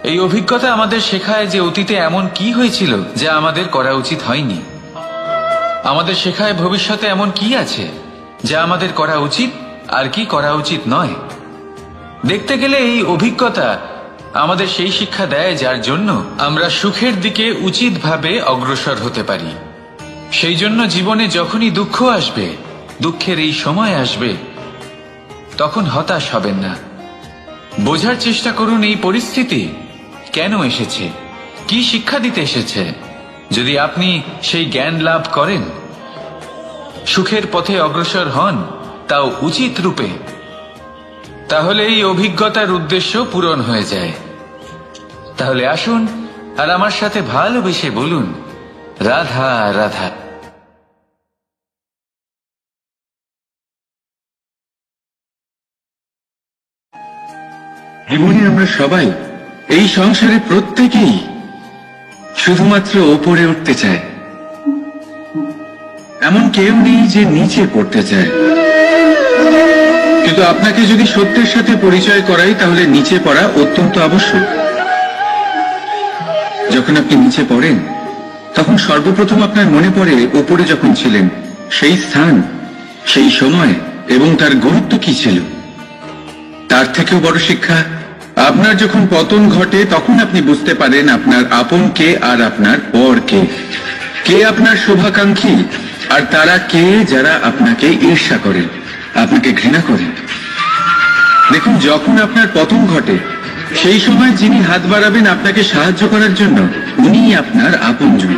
এই অভিজ্ঞতা আমাদের শেখায় যে অতীতে এমন কি হয়েছিল যা আমাদের করা উচিত হয়নি। আমাদের শেখায় ভবিষ্যতে এমন কি আছে যা আমাদের করা উচিত আর কি করা উচিত নয়। দেখতে গেলে এই অভিজ্ঞতা আমাদের সেই শিক্ষা দেয় যার জন্য আমরা সুখের দিকে উচিতভাবে অগ্রসর হতে পারি। সেই জন্য জীবনে যখনই দুঃখ আসবে, দুঃখের এই সময় আসবে, তখন হতাশ হবেন না। বোঝার চেষ্টা করুন এই পরিস্থিতি কেন এসেছে, কি শিক্ষা দিতে এসেছে। যদি আপনি সেই জ্ঞান লাভ করেন, সুখের পথে অগ্রসর হন, তাও উচিত রূপে, তাহলে এই অভিজ্ঞতার উদ্দেশ্য পূরণ হয়ে যায়। তাহলে আসুন আর আমার সাথে ভালোবেসে বলুন, রাধা রাধা। জীবনে আমরা সবাই, এই সংসারে প্রত্যেকেই শুধুমাত্র ওপরে উঠতে চায়। এমন কেউ নেই যে নিচে পড়তে চায়। কিন্তু আপনাকে যদি সত্যের সাথে পরিচয় করাই, তাহলে নিচে পড়া অত্যন্ত আবশ্যক। যখন আপনি নিচে পড়েন, তখন সর্বপ্রথম আপনার মনে পড়ে ওপরে যখন ছিলেন, সেই স্থান, সেই সময় এবং তার গুরুত্ব কি ছিল। তার থেকেও বড় শিক্ষা, আপনার যখন পতন ঘটে, তখন আপনি বুঝতে পারেন আপনার আপন কে আর আপনার পর কে। কে আপনার শুভাকাঙ্ক্ষী আর তারা কে যারা আপনাকে ঈর্ষা করেন, আপনাকে ঘৃণা করেন। দেখুন, যখন আপনার পতন ঘটে, সেই সময় যিনি হাত বাড়াবেন আপনাকে সাহায্য করার জন্য, উনিই আপনার আপনজন।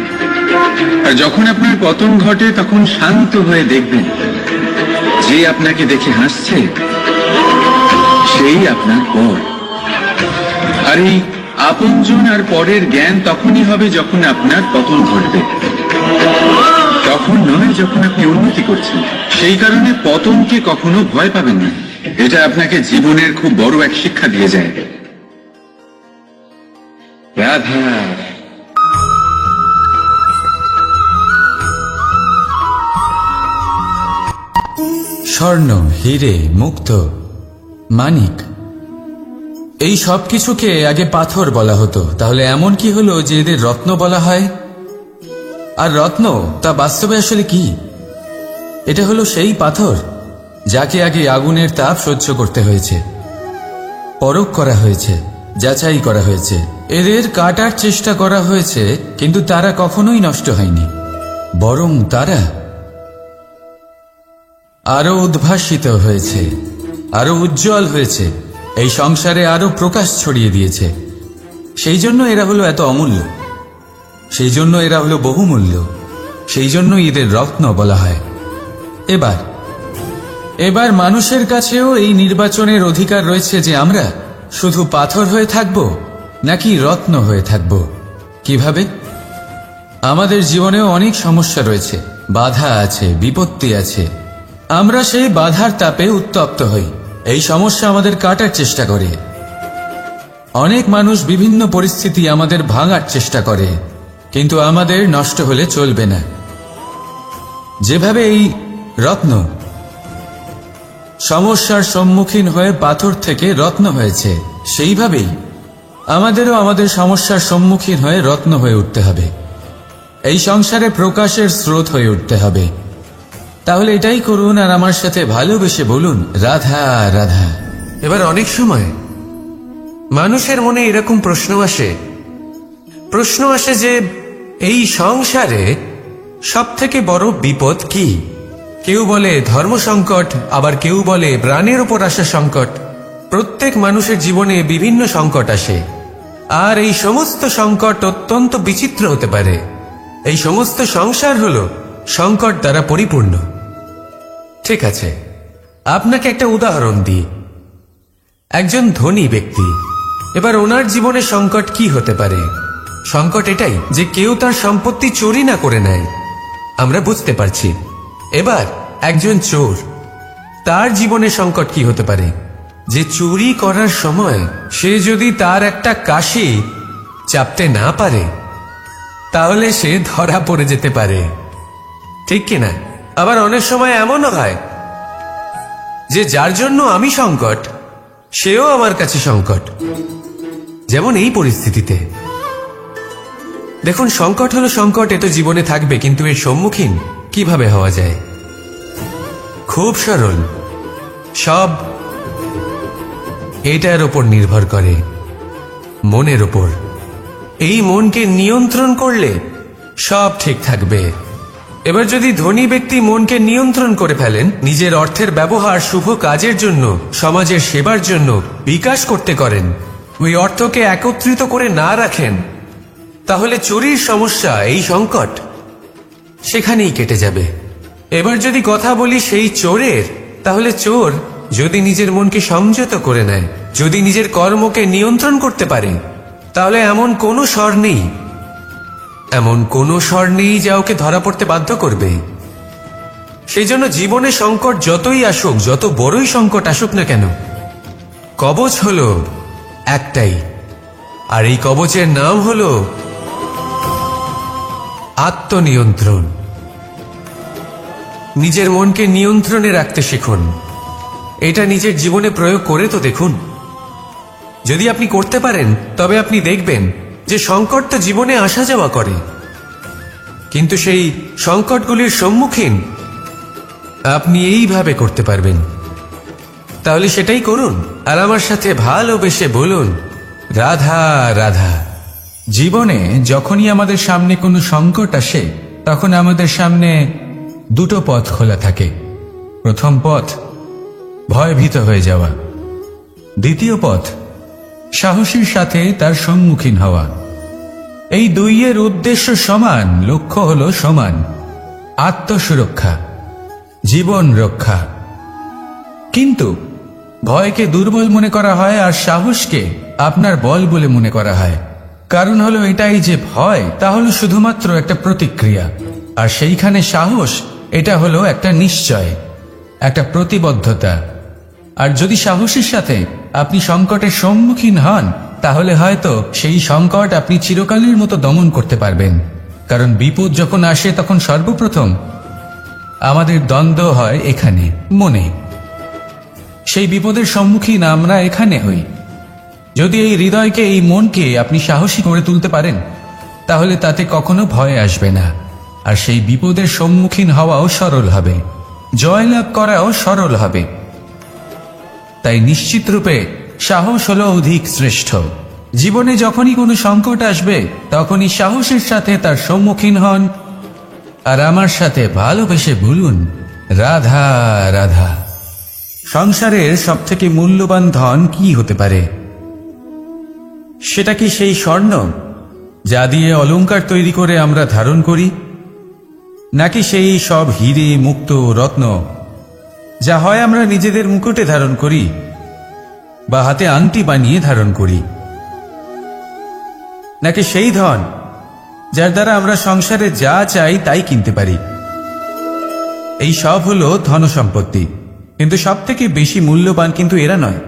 আর যখন আপনার পতন ঘটে, তখন শান্ত হয়ে দেখবেন, যে আপনাকে দেখে হাসছে সেই আপনার পর। আর এই আপনজন আর পরের জ্ঞান তখনই হবে যখন আপনার পতন ঘটবে, তখন নয় যখন আপনি উন্নতি করছেন। সেই কারণে পতনকে কখনো ভয় পাবেন না। এটা আপনাকে জীবনের খুব বড় এক শিক্ষা দিয়ে যায়। রাধা। স্বর্ণ, হীরে, মুক্ত, মানিক, এই সব কিছুকে আগে পাথর বলা হতো। তাহলে এমন কি হলো যে এদের রত্ন বলা হয়? আর রত্ন তা বাস্তবে আসলে কি? এটা হলো সেই পাথর যাকে আগে আগুনের তাপ সহ্য করতে হয়েছে, পরখ করা হয়েছে, যাচাই করা হয়েছে, এদের কাটার চেষ্টা করা হয়েছে, কিন্তু তারা কখনোই নষ্ট হয়নি, বরং তারা আরো উদ্ভাসিত হয়েছে, আরো উজ্জ্বল হয়েছে, এই সংসারে আরো প্রকাশ ছড়িয়ে দিয়েছে। সেই জন্য এরা হলো এত অমূল্য, সেই জন্য এরা হলো বহুমূল্য, সেই জন্য এদের রত্ন বলা হয়। এবার মানুষের কাছেও এই নির্বাচনের অধিকার রয়েছে যে আমরা শুধু পাথর হয়ে থাকব নাকি রত্ন হয়ে থাকব। কিভাবে? আমাদের জীবনেও অনেক সমস্যা রয়েছে, বাধা আছে, বিপত্তি আছে। আমরা সেই বাধার তাপে উত্তপ্ত হই, এই সমস্যা আমাদের কাটার চেষ্টা করে। অনেক মানুষ বিভিন্ন পরিস্থিতি আমাদের ভাঙার চেষ্টা করে, কিন্তু আমাদের নষ্ট হলে চলবে না। যেভাবে এই রত্ন সমস্যার সম্মুখীন হয়ে পাথর থেকে রত্ন হয়েছে, সেইভাবেই আমাদেরও আমাদের সমস্যার সম্মুখীন হয়ে রত্ন হয়ে উঠতে হবে, এই সংসারে প্রকাশের স্রোত হয়ে উঠতে হবে। তাহলে এটাই করুন আর আমার সাথে ভালোবেসে বলুন, রাধা রাধা। এবার অনেক সময় মানুষের মনে এরকম প্রশ্ন আসে যে এই সংসারে সব থেকে বড় বিপদ কি? কেউ বলে ধর্ম সংকট, আবার কেউ বলে প্রাণের উপর আসা সংকট। প্রত্যেক মানুষের জীবনে বিভিন্ন সংকট আসে, আর এই সমস্ত সংকট অত্যন্ত বিচিত্র হতে পারে। এই সমস্ত সংসার হলো সংকট দ্বারা পরিপূর্ণ। ঠিক আছে, আপনাকে একটা উদাহরণ দিই। একজন ধনী ব্যক্তি, এবার ওনার জীবনে সংকট কি হতে পারে? সংকট এটাই যে কেউ তার সম্পত্তি চুরি না করে নেয়, আমরা বুঝতে পারছি। এবার একজন চোর, তার জীবনে সংকট কি হতে পারে? যে চুরি করার সময় সে যদি তার একটা কাশি চাপতে না পারে, তাহলে সে ধরা পড়ে যেতে পারে, ঠিক কিনা? আবার অনেক সময় এমনও হয় যে যার জন্য আমি সংকট, সেও আমার কাছে সংকট। যেমন এই পরিস্থিতিতে দেখুন, সংকট হলো সংকট, এ তো জীবনে থাকবে, কিন্তু এর সম্মুখীন কিভাবে হওয়া যায়? খুব সরল, সব এটার ওপর নির্ভর করে, মনের ওপর। এই মনকে নিয়ন্ত্রণ করলে সব ঠিক থাকবে। এবার যদি ধনী ব্যক্তি মনকে নিয়ন্ত্রণ করে ফেলেন, নিজের অর্থের ব্যবহার শুভ কাজের জন্য, সমাজের সেবার জন্য বিকাশ করতে করেন, ওই অর্থকে একত্রিত করে না রাখেন, তাহলে চুরির সমস্যা, এই সংকট সেখানেই কেটে যাবে। এবার যদি কথা বলি সেই চোরের, তাহলে চোর যদি নিজের মনকে সংযত করে নেয়, যদি নিজের কর্মকে নিয়ন্ত্রণ করতে পারে, তাহলে এমন কোনো স্বর নেই, এমন কোনো স্বর নেই যা ওকে ধরা পড়তে বাধ্য করবে। সেই জন্য জীবনে সংকট যতই আসুক, যত বড়ই সংকট আসুক না কেন, কবচ হলো একটাই, আর এই কবচের নাম হলো আত্মনিয়ন্ত্রণ। নিজের মনকে নিয়ন্ত্রণে রাখতে শিখুন। এটা নিজের জীবনে প্রয়োগ করে তো দেখুন। যদি আপনি করতে পারেন, তবে আপনি দেখবেন যে সংকট তো জীবনে আসা যাওয়া করে, কিন্তু সেই সংকটগুলির সম্মুখীন আপনি এইভাবে করতে পারবেন। তাহলে সেটাই করুন, আর আমার সাথে ভালোবেসে বলুন, রাধা রাধা। জীবনে যখনই আমাদের সামনে কোনো সংকট আসে, তখন আমাদের সামনে দুটো পথ খোলা থাকে। প্রথম পথ ভয়ভীত হয়ে যাওয়া, দ্বিতীয় পথ সাহসীর সাথে তার সম্মুখীন হওয়া। এই দুইয়ের উদ্দেশ্য সমান, লক্ষ্য হলো সমান, আত্মসুরক্ষা, জীবন রক্ষা। কিন্তু ভয়কে দুর্বল মনে করা হয় আর সাহসকে আপনার বল বলে মনে করা হয়। কারণ হলো এটাই যে ভয়, তা হলো শুধুমাত্র একটা প্রতিক্রিয়া, আর সেইখানে সাহস, এটা হলো একটা নিশ্চয়, একটা প্রতিবদ্ধতা। আর যদি সাহসের সাথে আপনি সংকটের সম্মুখীন হন, তাহলে হয়তো সেই সংকট আপনি চিরকালের মতো দমন করতে পারবেন। কারণ বিপদ যখন আসে, তখন সর্বপ্রথম আমাদের দ্বন্দ্ব হয় এখানে, মনে। সেই বিপদের সম্মুখীন আমরা এখানে হই। যদি এই হৃদয়কে, এই মনকে আপনি সাহসী করে তুলতে পারেন, তাহলে তাতে কখনো ভয় আসবে না, আর সেই বিপদের সম্মুখীন হওয়াও সরল হবে, জয়লাভ করাও সরল হবে। তাই নিশ্চিত রূপে সাহস হলো অধিক শ্রেষ্ঠ। জীবনে যখনই কোনো সংকট আসবে, তখনই সাহসের সাথে তার সম্মুখীন হন, আর আমার সাথে ভালোবেসে বলুন, রাধা রাধা। সংসারের সবথেকে মূল্যবান ধন কি হতে পারে? সেটা কি সেই স্বর্ণ যা দিয়ে অলংকার তৈরি করে আমরা ধারণ করি, নাকি সেই সব হিরে মুক্ত রত্ন যা হয় আমরা নিজেদের মুকুটে ধারণ করি বা হাতে আংটি বানিয়ে ধারণ করি, নাকি সেই ধন যার দ্বারা আমরা সংসারে যা চাই তাই কিনতে পারি? এই সব হলো ধন সম্পত্তি, কিন্তু সব থেকে বেশি মূল্যবান কিন্তু এরা নয়।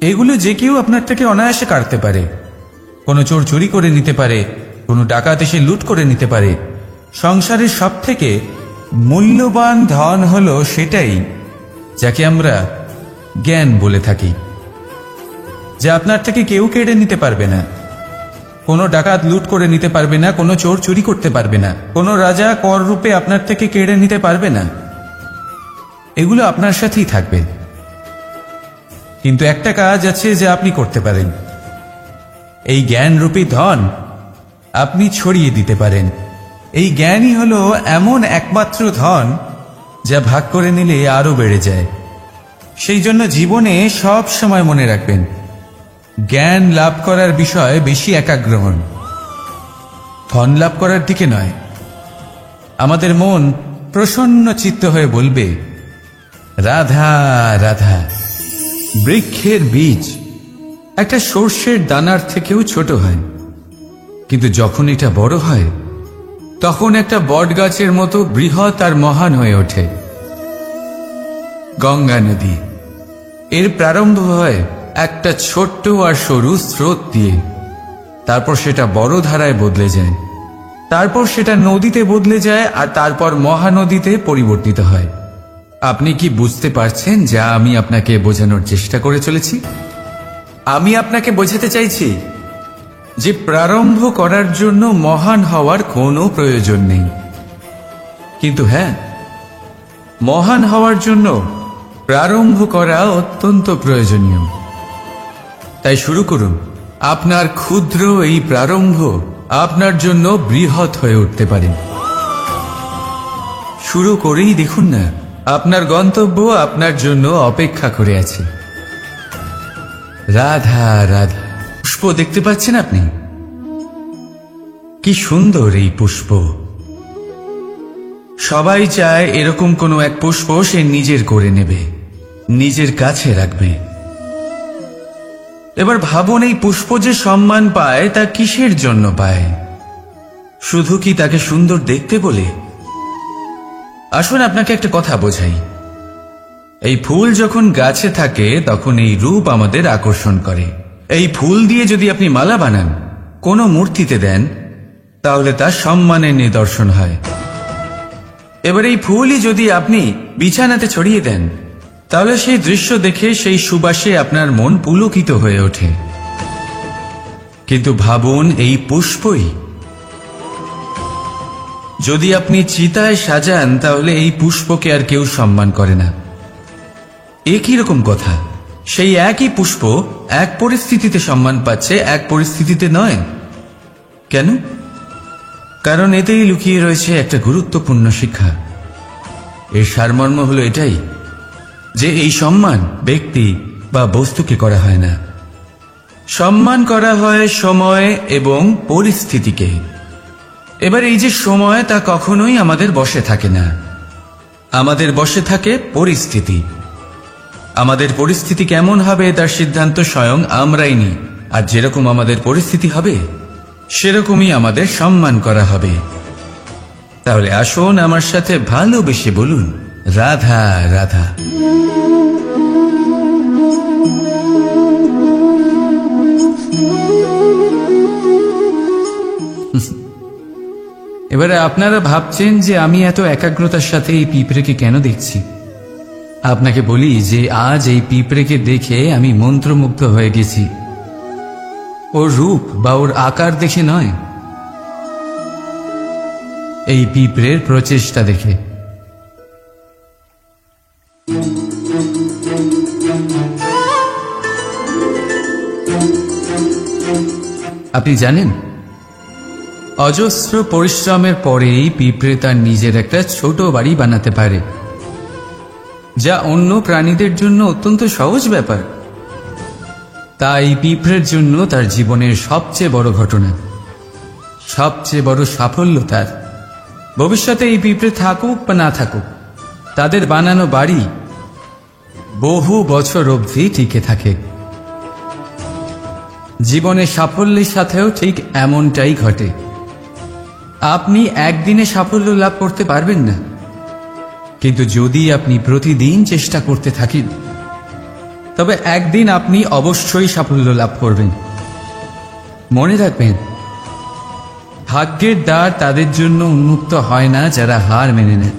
এগুলো যে কেউ আপনার থেকে অনায়াসে কাটতে পারে। কোনো চোর চুরি করে নিতে পারে, কোনো ডাকাত এসে লুট করে নিতে পারে। সংসারের সব থেকে মূল্যবান ধন হলো সেটাই যাকে আমরা জ্ঞান বলে থাকি, যা আপনার থেকে কেউ কেড়ে নিতে পারবে না। কোনো ডাকাত লুট করে নিতে পারবে না, কোনো চোর চুরি করতে পারবে না, কোনো রাজা কর রূপে আপনার থেকে কেড়ে নিতে পারবে না। এগুলো আপনার সাথেই থাকবে। কিন্তু একটা কাজ আছে যা আপনি করতে পারেন। এই জ্ঞানরূপী ধন আপনি ছড়িয়ে দিতে পারেন। এই জ্ঞানই হলো এমন একমাত্র ধন যা ভাগ করে নিলে আরো বেড়ে যায়। সেই জন্য জীবনে সব সময় মনে রাখবেন, জ্ঞান লাভ করার বিষয়ে বেশি একাগ্র হন, ধন লাভ করার দিকে নয়। আমাদের মন প্রসন্ন চিত্ত হয়ে বলবে, রাধা রাধা। বৃক্ষের বীজ একটা সর্ষের দানার থেকেও ছোট হয়, কিন্তু যখন এটা বড় হয় তখন একটা বট গাছের মতো বৃহৎ আর মহান হয়ে ওঠে। গঙ্গা নদী, এর প্রারম্ভ হয় একটা ছোট্ট আর সরু স্রোত দিয়ে, তারপর সেটা বড় ধারায় বদলে যায়, তারপর সেটা নদীতে বদলে যায়, আর তারপর মহানদীতে পরিবর্তিত হয়। আপনি কি বুঝতে পারছেন যা আমি আপনাকে বোঝানোর চেষ্টা করে চলেছি? আমি আপনাকে বোঝাতে চাইছি যে প্রারম্ভ করার জন্য মহান হওয়ার কোনো প্রয়োজন নেই, কিন্তু হ্যাঁ, মহান হওয়ার জন্য প্রারম্ভ করা অত্যন্ত প্রয়োজনীয়। তাই শুরু করুন। আপনার ক্ষুদ্র এই প্রারম্ভ আপনার জন্য বৃহৎ হয়ে উঠতে পারে। শুরু করেই দেখুন না, আপনার গন্তব্য আপনার জন্য অপেক্ষা করে আছে। রাধা রাধা। পুষ্প দেখতে পাচ্ছেন আপনি? কি সুন্দর এই পুষ্প। সবাই চায় এরকম কোনো এক পুষ্প সে নিজের করে নেবে, নিজের কাছে রাখবে। এবার ভাবুন, এই পুষ্প যে সম্মান পায় তা কিসের জন্য পায়? শুধু কি তাকে সুন্দর দেখতে বলে? আসুন আপনাকে একটা কথা বোঝাই। এই ফুল যখন গাছে থাকে তখন এই রূপ আমাদের আকর্ষণ করে। এই ফুল দিয়ে যদি আপনি মালা বানান, কোনো মূর্তিতে দেন, তাহলে তা সম্মানের নিদর্শন হয়। এবার এই ফুলই যদি আপনি বিছানাতে ছড়িয়ে দেন, তাহলে সেই দৃশ্য দেখে সেই সুবাসে আপনার মন পুলকিত হয়ে ওঠে। কিন্তু ভাবুন, এই পুষ্পই যদি আপনি চিতায় সাজান, তাহলে এই পুষ্পকে আর কেউ সম্মান করে না। একই রকম কথা, সেই একই পুষ্প এক পরিস্থিতিতে সম্মান পাচ্ছে, এক পরিস্থিতিতে নয়। কেন? কারণ এতেই লুকিয়ে রয়েছে একটা গুরুত্বপূর্ণ শিক্ষা। এর সারমর্ম হলো এটাই যে এই সম্মান ব্যক্তি বা বস্তুকে করা হয় না, সম্মান করা হয় সময় এবং পরিস্থিতিকে। এবার এই যে সময়, তা কখনোই আমাদের বশে থাকে না। আমাদের বশে থাকে পরিস্থিতি। আমাদের পরিস্থিতি কেমন হবে তার সিদ্ধান্ত স্বয়ং আমরাই নিই, আর যেরকম আমাদের পরিস্থিতি হবে সেরকমই আমাদের সম্মান করা হবে। তাহলে আসুন আমার সাথে ভালোবেসে বলুন, রাধা রাধা। এবারে আপনারা ভাবছেন যে আমি এত একাগ্রতার সাথে এই পিঁপড়েকে কেন দেখছি। আপনাকে বলি যে আজ এই পিঁপড়েকে দেখে আমি মন্ত্রমুগ্ধ হয়ে গেছি। ওর রূপ বা ওর আকার দেখে নয়, এই পিঁপড়ের প্রচেষ্টা দেখে। আপনি জানেন, অজস্র পরিশ্রমের পরেই পিঁপড়ে তার নিজের একটা ছোট বাড়ি বানাতে পারে, যা অন্য প্রাণীদের জন্য অত্যন্ত সহজ ব্যাপার। তাই পিঁপড়ের জন্য তার জীবনের সবচেয়ে বড় ঘটনা, সবচেয়ে বড় সাফল্য তার। ভবিষ্যতে এই পিঁপড়ে থাকুক বা না থাকুক, তাদের বানানো বাড়ি বহু বছর অবধি টিকে থাকে। জীবনের সাফল্যের সাথেও ঠিক এমনটাই ঘটে। আপনি একদিনে সাফল্য লাভ করতে পারবেন না, কিন্তু যদি আপনি প্রতিদিন চেষ্টা করতে থাকেন, তবে একদিন আপনি অবশ্যই সাফল্য লাভ করবেন। মনে রাখবেন, ভাগ্যের দ্বার তাদের জন্য উন্মুক্ত হয় না যারা হার মেনে নেয়।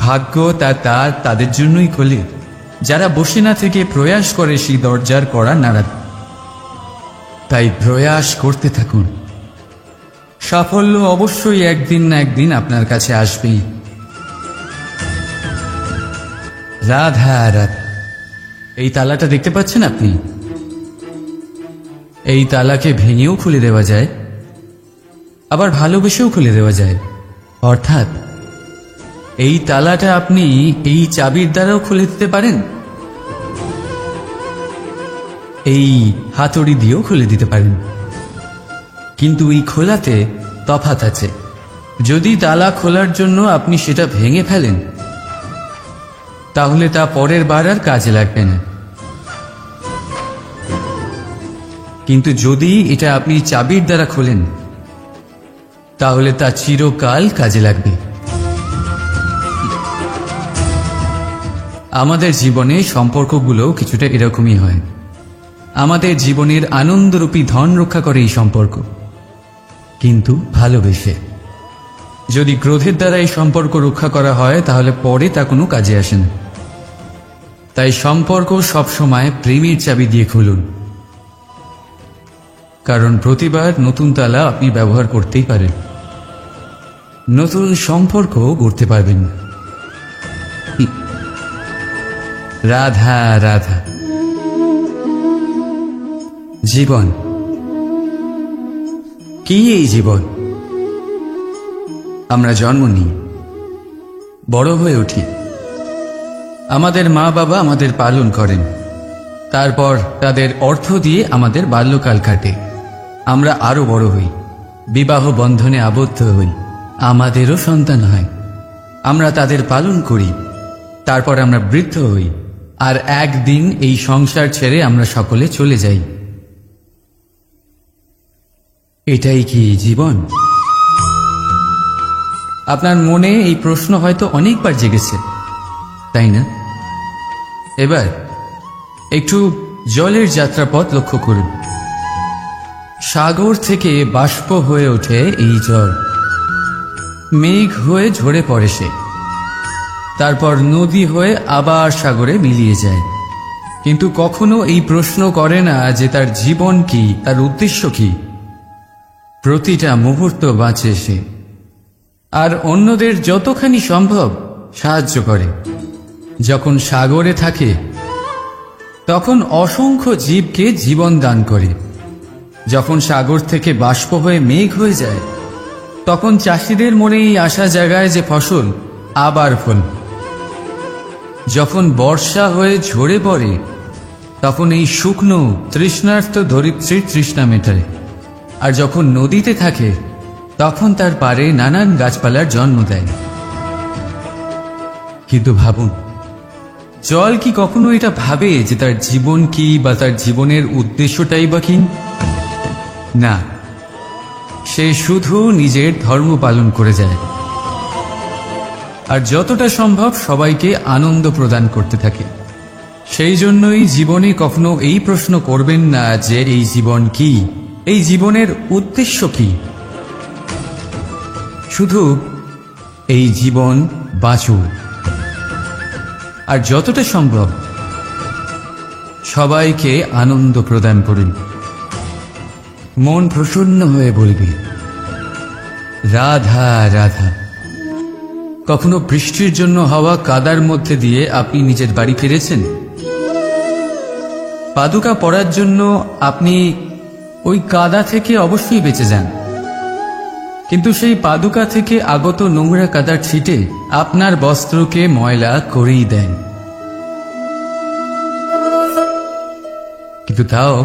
ভাগ্য তার দ্বার তাদের জন্যই খোলে যারা বসে না থেকে প্রয়াস করে সেই দরজার কড়া নাড়াতে। তাই প্রয়াস করতে থাকুন, সাফল্য অবশ্যই একদিন না একদিন আপনার কাছে আসবেই। রাধা রাধা। এই তালাটা দেখতে পাচ্ছেন আপনি? এই তালাকে ভেঙেও খুলে দেওয়া যায়, আবার ভালোবেসেও খুলে দেওয়া যায়। অর্থাৎ এই তালাটা আপনি এই চাবির দ্বারাও খুলে দিতে পারেন, এই হাতুড়ি দিয়েও খুলে দিতে পারেন। কিন্তু এই খোলাতে তফাৎ আছে। যদি তালা খোলার জন্য আপনি সেটা ভেঙে ফেলেন, তাহলে তা পরের বার আর কাজে লাগবে না। কিন্তু যদি এটা আপনি চাবির দ্বারা খোলেন, তাহলে তা চিরকাল কাজে লাগবে। আমাদের জীবনে সম্পর্কগুলো কিছুটা এরকমই হয়। আমাদের জীবনের আনন্দরূপী ধন রক্ষা করে এই সম্পর্ক, কিন্তু ভালোবেসে। যদি ক্রোধের দ্বারা এই সম্পর্ক রক্ষা করা হয়, তাহলে পরে তা কোনো কাজে আসে না। তাই সম্পর্ক সবসময় প্রেমের চাবি দিয়ে খুলুন, কারণ প্রতিবার নতুন তালা আপনি ব্যবহার করতেই পারেন, নতুন সম্পর্ক গড়তে পারবেন। রাধা রাধা। জীবন কি? এই জীবন আমরা জন্ম নিই, বড় হয়ে উঠি, আমাদের মা বাবা আমাদের পালন করেন, তারপর তাদের অর্থ দিয়ে আমাদের বাল্যকাল কাটে। আমরা আরো বড় হই, বিবাহ বন্ধনে আবদ্ধ হই, আমাদেরও সন্তান হয়, আমরা তাদের পালন করি, তারপর আমরা বৃদ্ধ হই, আর একদিন এই সংসার ছেড়ে আমরা সকলে চলে যাই। এটাই কি জীবন? আপনার মনে এই প্রশ্ন হয়তো অনেকবার জেগেছে, তাই না? এবার একটু জলের যাত্রাপথ লক্ষ্য করুন। সাগর থেকে বাষ্প হয়ে ওঠে এই জল, মেঘ হয়ে ঝরে পড়ে সে, তারপর নদী হয়ে আবার সাগরে মিলিয়ে যায়। কিন্তু কখনো এই প্রশ্ন করে না যে তার জীবন কি, তার উদ্দেশ্য কি। প্রতিটা মুহূর্ত বাঁচে সে, আর অন্যদের যতখানি সম্ভব সাহায্য করে। যখন সাগরে থাকে, তখন অসংখ্য জীবকে জীবন দান করে। যখন সাগর থেকে বাষ্প হয়ে মেঘ হয়ে যায়, তখন চাষিদের মনে এই আশা জাগায় যে ফসল আবার ফল। যখন বর্ষা হয়ে ঝরে পড়ে, তখন এই শুকনো তৃষ্ণার্ত ধরিত্রীর তৃষ্ণা মেটায়। আর যখন নদীতে থাকে, তখন তার পাড়ে নানান গাছপালার জন্ম দেয়। কিন্তু ভাবুন, জল কি কখনো এটা ভাবে যে তার জীবন কি বা তার জীবনের উদ্দেশ্যটাই বা কি? না, সে শুধু নিজের ধর্ম পালন করে যায়, আর যতটা সম্ভব সবাইকে আনন্দ প্রদান করতে থাকে। সেই জন্যই জীবনে কখনো এই প্রশ্ন করবেন না যে এই জীবন কি, এই জীবনের উদ্দেশ্য কি। শুধু এই জীবন বাঁচুন, আর যতটা সম্ভব সবাইকে আনন্দ প্রদান করুন। মন প্রসন্ন হয়ে বলবে রাধা রাধা। কখনো বৃষ্টির জন্য হওয়া কাদার মধ্যে দিয়ে আপনি নিজের বাড়ি ফিরেছেন? পাদুকা পড়ার জন্য আপনি ওই কাদা থেকে অবশ্যই বেঁচে যান, কিন্তু সেই পাদুকা থেকে আগত নোংরা কাদার ছিটে আপনার বস্ত্রকে ময়লা করেই দেন। কিন্তু তাও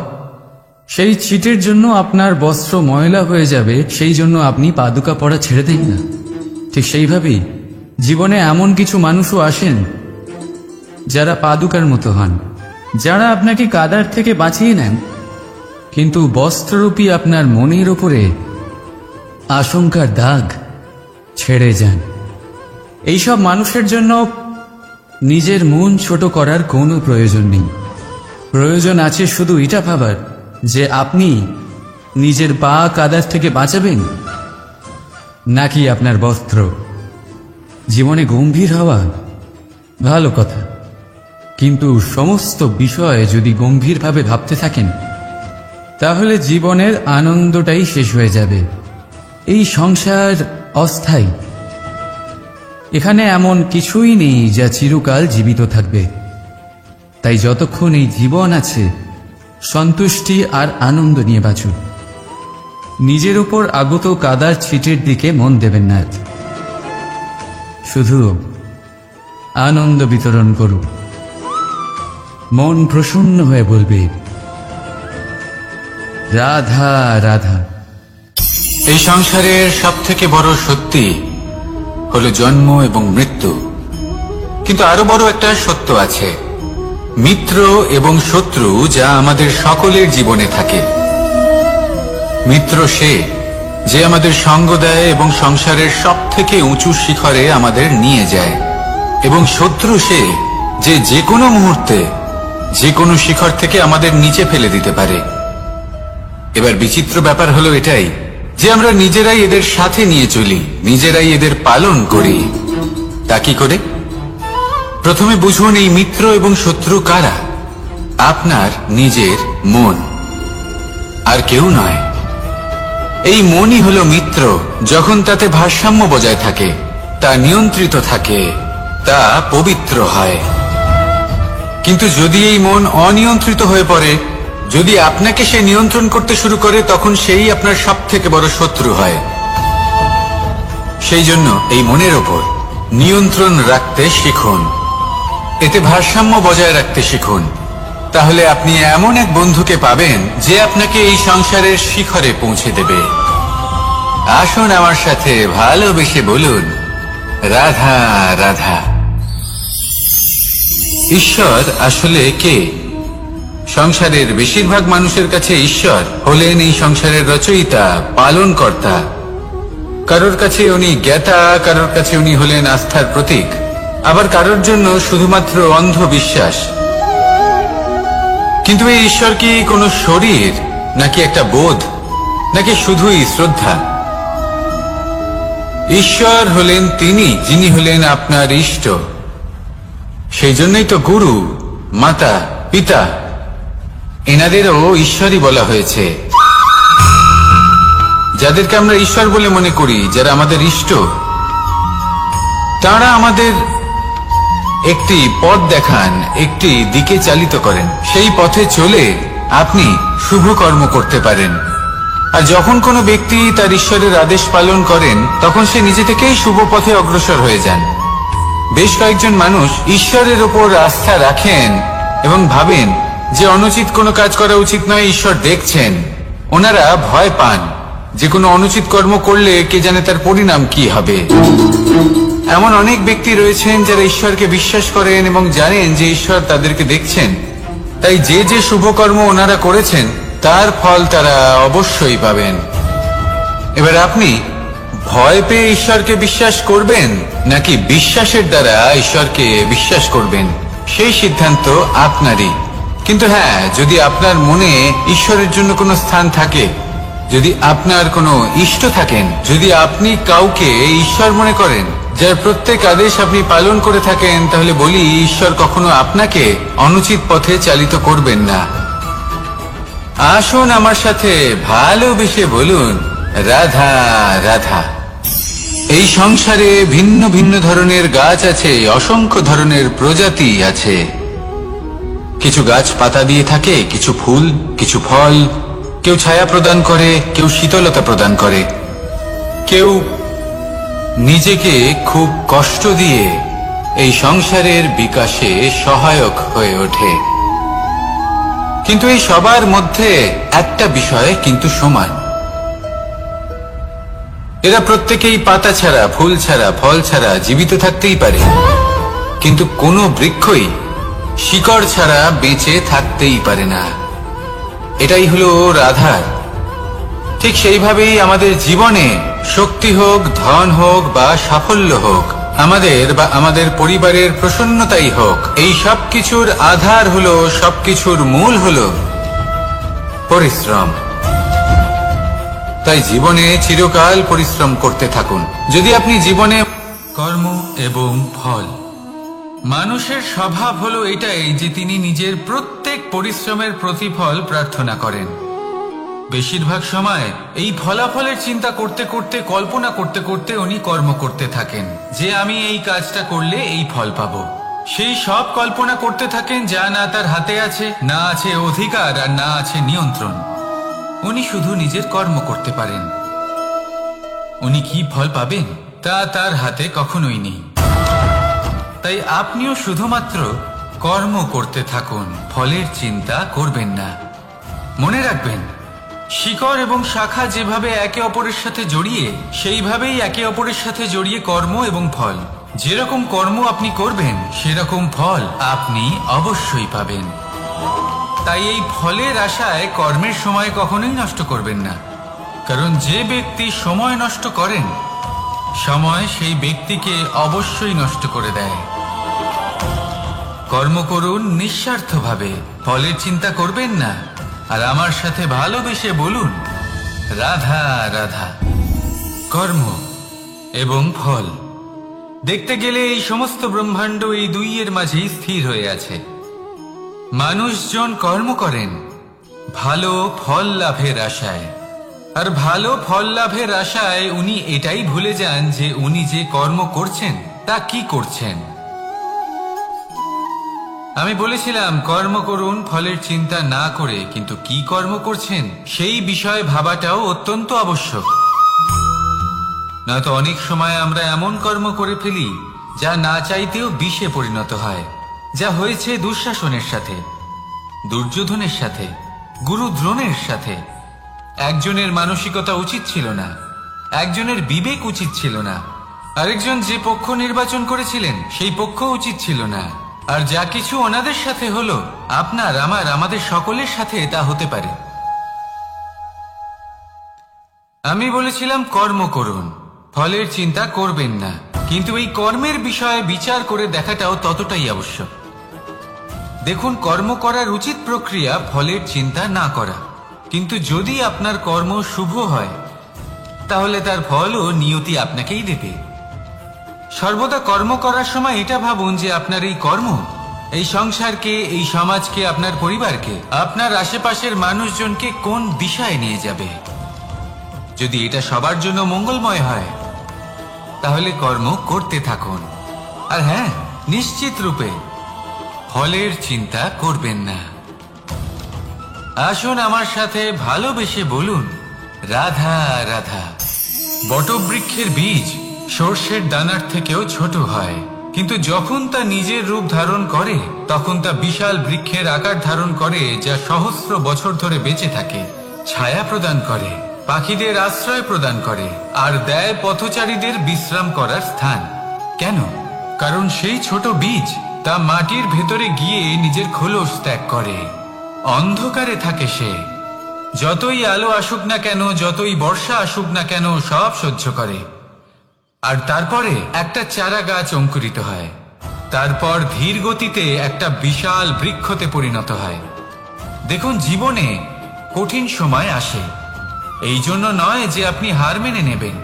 সেই ছিটের জন্য আপনার বস্ত্র ময়লা হয়ে যাবে, সেই জন্য আপনি পাদুকা পরা ছেড়ে দেন না। ঠিক সেইভাবেই জীবনে এমন কিছু মানুষও আসেন যারা পাদুকার মতো হন, যারা আপনাকে কাদার থেকে বাঁচিয়ে নেন, কিন্তু বস্ত্ররূপী আপনার মনের ওপরে আশঙ্কার দাগ ছেড়ে যান। এইসব মানুষের জন্য নিজের মন ছোট করার কোনো প্রয়োজন নেই। প্রয়োজন আছে শুধু এটা ভাবার যে আপনি নিজের পা কাদার থেকে বাঁচাবেন নাকি আপনার বস্ত্র। জীবনে গম্ভীর হওয়া ভালো কথা, কিন্তু সমস্ত বিষয়ে যদি গম্ভীরভাবে ভাবতে থাকেন তাহলে জীবনের আনন্দটাই শেষ হয়ে যাবে। এই সংসার অস্থায়ী, এখানে এমন কিছুই নেই যা চিরকাল জীবিত থাকবে। তাই যতক্ষণ এই জীবন আছে সন্তুষ্টি আর আনন্দ নিয়ে বাঁচুন। নিজের উপর আগত কাদার ছিটের দিকে মন দেবেন না, শুধু আনন্দ বিতরণ করুন। মন প্রসন্ন হয়ে বলবে, রাধা রাধা। এই সংসারের সব থেকে বড় সত্যি হলো জন্ম এবং মৃত্যু, কিন্তু আরো বড় একটা সত্য আছে, মিত্র এবং শত্রু, যা আমাদের সকলের জীবনে থাকে। মিত্র সে যে আমাদের সঙ্গ দেয় এবং সংসারের সব থেকে উঁচু শিখরে আমাদের নিয়ে যায়, এবং শত্রু সে যে যে কোনো মুহূর্তে যে কোনো শিখর থেকে আমাদের নিচে ফেলে দিতে পারে। এবার বিচিত্র ব্যাপার হলো এটাই যে আমরা নিজেরাই এদের সাথে নিয়ে চলি, নিজেরাই এদের পালন করি। তা কি করে? প্রথমে বুঝুন এই মিত্র এবং শত্রু কারা। আপনার নিজের মন, আর কেউ নয়। এই মনই হলো মিত্র যখন তাতে ভারসাম্য বজায় থাকে, তা নিয়ন্ত্রিত থাকে, তা পবিত্র হয়। কিন্তু যদি এই মন অনিয়ন্ত্রিত হয়ে পড়ে, যদি আপনাকে সে নিয়ন্ত্রণ করতে শুরু করে, তখন সেই আপনার সব থেকে বড় শত্রু হয়। সেই জন্য এই মনের ওপর নিয়ন্ত্রণ রাখতে শিখুন, এতে ভারসাম্য বজায় রাখতে শিখুন। তাহলে আপনি এমন এক বন্ধুকে পাবেন যে আপনাকে এই সংসারের শিখরে পৌঁছে দেবে। আসুন আমার সাথে ভালোবেসে বলুন, রাধা রাধা। ঈশ্বর আসলে কে? সংসারের বেশিরভাগ মানুষের কাছে ঈশ্বর হলেন এই সংসারের রচয়িতা, পালনকর্তা। কারোর কাছে উনি জ্ঞাতা, কারোর কাছে উনি হলেন আস্থার প্রতীক, আবার কারোর জন্য শুধুমাত্র অন্ধ বিশ্বাস। কিন্তু এই ঈশ্বর কি কোনো শরীর, নাকি একটা বোধ, নাকি শুধুই শ্রদ্ধা? ঈশ্বর হলেন তিনি যিনি হলেন আপনার ইষ্ট। সেই জন্যই তো গুরু, মাতা, পিতা এনাদেরও ঈশ্বরই বলা হয়েছে। যাদেরকে আমরা ঈশ্বর বলে মনে করি, যারা আমাদের ইষ্ট, তারা আমাদের একটি পথ দেখান, একটি দিকে চালিত করেন। সেই পথে চলে আপনি শুভ কর্ম করতে পারেন। আর যখন কোনো ব্যক্তি তার ঈশ্বরের আদেশ পালন করেন, তখন সে নিজে থেকেই শুভ পথে অগ্রসর হয়ে যান। বেশ কয়েকজন মানুষ ঈশ্বরের ওপর আস্থা রাখেন এবং ভাবেন যে অনুচিত কোনো কাজ করা উচিত নয়, ঈশ্বর দেখছেন। ওনারা ভয় পান যে কোনো অনুচিত কর্ম করলে কে জানে তার পরিণাম কি হবে। এমন অনেক ব্যক্তি রয়েছেন যারা ঈশ্বরকে বিশ্বাস করেন এবং জানেন যে ঈশ্বর তাদেরকে দেখছেন, তাই যে যে শুভ কর্ম ওনারা করেছেন তার ফল তারা অবশ্যই পাবেন। এবার আপনি ভয় পেয়ে ঈশ্বরকে বিশ্বাস করবেন নাকি বিশ্বাসের দ্বারা ঈশ্বরকে বিশ্বাস করবেন, সেই সিদ্ধান্ত আপনারই। কিন্তু হ্যাঁ, যদি আপনার মনে ঈশ্বরের জন্য কোনো স্থান থাকে, যদি আপনার কোনো ইষ্ট থাকেন, যদি আপনি কাউকে ঈশ্বর মনে করেন, যার প্রত্যেক আদেশ আপনি পালন করে থাকেন, তাহলে বলি ঈশ্বর কখনো আপনাকে অনুচিত পথে চালিত করবেন না। আসুন আমার সাথে ভালোবেসে বলুন, রাধা রাধা। এই সংসারে ভিন্ন ভিন্ন ধরনের গাছ আছে, অসংখ্য ধরনের প্রজাতি আছে। কিছু গাছ পাতা দিয়ে থাকে, কিছু ফুল, কিছু ফল, কেউ ছায়া প্রদান করে, কেউ শীতলতা প্রদান করে। কেউ নিজেকে খুব কষ্ট দিয়ে এই সংসারের বিকাশে সহায়ক হয়ে ওঠে, কিন্তু এই সবার মধ্যে একটা বিষয় কিন্তু সমান। এরা প্রত্যেকেই পাতা ছাড়া, ফুল ছাড়া, ফল ছাড়া জীবিত থাকতেই পারে, কিন্তু কোনো বৃক্ষই শিকড় ছাড়া বেঁচে থাকতেই পারে না। এটাই হলো রাধার। ঠিক সেইভাবেই আমাদের জীবনে শক্তি হোক, ধন হোক বা সাফল্য হোক, আমাদের বা আমাদের পরিবারের প্রসন্নতাই হোক, এই সব কিছুর আধার হলো, সবকিছুর মূল হলো পরিশ্রম। তাই জীবনে চিরকাল পরিশ্রম করতে থাকুন। যদি আপনি জীবনে কর্ম এবং ফল, মানুষের স্বভাব হলো এটাই যে তিনি নিজের প্রত্যেক পরিশ্রমের প্রতিফল প্রার্থনা করেন। বেশিরভাগ সময় এই ফলাফলের চিন্তা করতে করতে, কল্পনা করতে করতে উনি কর্ম করতে থাকেন যে আমি এই কাজটা করলে এই ফল পাবো। সেই সব কল্পনা করতে থাকেন যা না তার হাতে আছে, না আছে অধিকার আর না আছে নিয়ন্ত্রণ। উনি শুধু নিজের কর্ম করতে পারেন। উনি কি ফল পাবেন তা তার হাতে কখনোই নেই। তাই আপনিও শুধুমাত্র কর্ম করতে থাকুন, ফলের চিন্তা করবেন না। মনে রাখবেন, শিকড় এবং শাখা যেভাবে একে অপরের সাথে জড়িয়ে, সেইভাবেই একে অপরের সাথে জড়িয়ে কর্ম এবং ফল। যেরকম কর্ম আপনি করবেন সেরকম ফল আপনি অবশ্যই পাবেন। তাই এই ফলের আশায় কর্মের সময় কখনোই নষ্ট করবেন না, কারণ যে ব্যক্তি সময় নষ্ট করেন, সময় সেই ব্যক্তিকে অবশ্যই নষ্ট করে দেয়। কর্ম করুন নিঃস্বার্থভাবে, ফলের চিন্তা করবেন না, আর আমার সাথে ভালোবেসে বলুন রাধা রাধা। কর্ম এবং ফল, দেখতে গেলে এই সমস্ত ব্রহ্মাণ্ড এই দুইয়ের মাঝেই স্থির হয়ে আছে। মানুষজন কর্ম করেন ভালো ফল লাভের আশায়, আর ভালো ফল লাভের আশায় উনি এটাই ভুলে যান যে উনি যে কর্ম করছেন তা কি করছেন। আমি বলেছিলাম কর্ম করুন ফলের চিন্তা না করে, কিন্তু কি কর্ম করছেন সেই বিষয়ে ভাবাটাও অত্যন্ত আবশ্যক। নয়তো অনেক সময় আমরা এমন কর্ম করে ফেলি যা না চাইতেও বিষে পরিণত হয়, যা হয়েছে দুঃশাসনের সাথে, দুর্যোধনের সাথে, গুরু দ্রোণের সাথে। একজনের মানসিকতা উচিত ছিল না, একজনের বিবেক উচিত ছিল না, আরেকজন যে পক্ষ নির্বাচন করেছিলেন সেই পক্ষ উচিত ছিল না। আর যা কিছু ওনাদের সাথে হলো, আপনার, আমার, আমাদের সকলের সাথে তা হতে পারে। আমি বলেছিলাম কর্ম করুন, ফলের চিন্তা করবেন না, কিন্তু এই কর্মের বিষয়ে বিচার করে দেখাটাও ততটাই আবশ্যক। দেখুন, কর্ম করার উচিত প্রক্রিয়া ফলের চিন্তা না করা, কিন্তু যদি আপনার কর্ম শুভ হয় তাহলে তার ফলও নিয়তি আপনাকেই দেবে। সর্বদা কর্ম করার সময় এটা ভাবুন যে আপনার এই কর্ম এই সংসারকে, এই সমাজকে, আপনার পরিবারকে, আপনার আশেপাশের মানুষজনকে কোন দিশায় নিয়ে যাবে। যদি এটা সবার জন্য মঙ্গলময় হয় তাহলে কর্ম করতে থাকুন। আর হ্যাঁ, নিশ্চিত রূপে ফলের চিন্তা করবেন না। আসুন আমার সাথে ভালোবেসে বলুন রাধা রাধা। বটবৃক্ষের বীজ সর্ষের দানার থেকেও ছোট হয়, কিন্তু যখন তা নিজের রূপ ধারণ করে তখন তা বিশাল বৃক্ষের আকার ধারণ করে, যা সহস্র বছর ধরে বেঁচে থাকে, ছায়া প্রদান করে, পাখিদের আশ্রয় প্রদান করে, আর দেয় পথচারীদের বিশ্রাম করার স্থান। কেন? কারণ সেই ছোট বীজ তা মাটির ভেতরে গিয়ে নিজের খোলস ত্যাগ করে। অন্ধকারে থাকে সে, যতই আলো আসুক না কেন, যতই বর্ষা আসুক না কেন, সব সহ্য করে। আর তারপরে একটা চারা গাছ অঙ্কুরিত হয়, তারপর ধীর গতিতে একটা বিশাল বৃক্ষতে পরিণত হয়। দেখুন, জীবনে কঠিন সময় আসে, এই জন্য নয় যে আপনি হার মেনে নেবেন,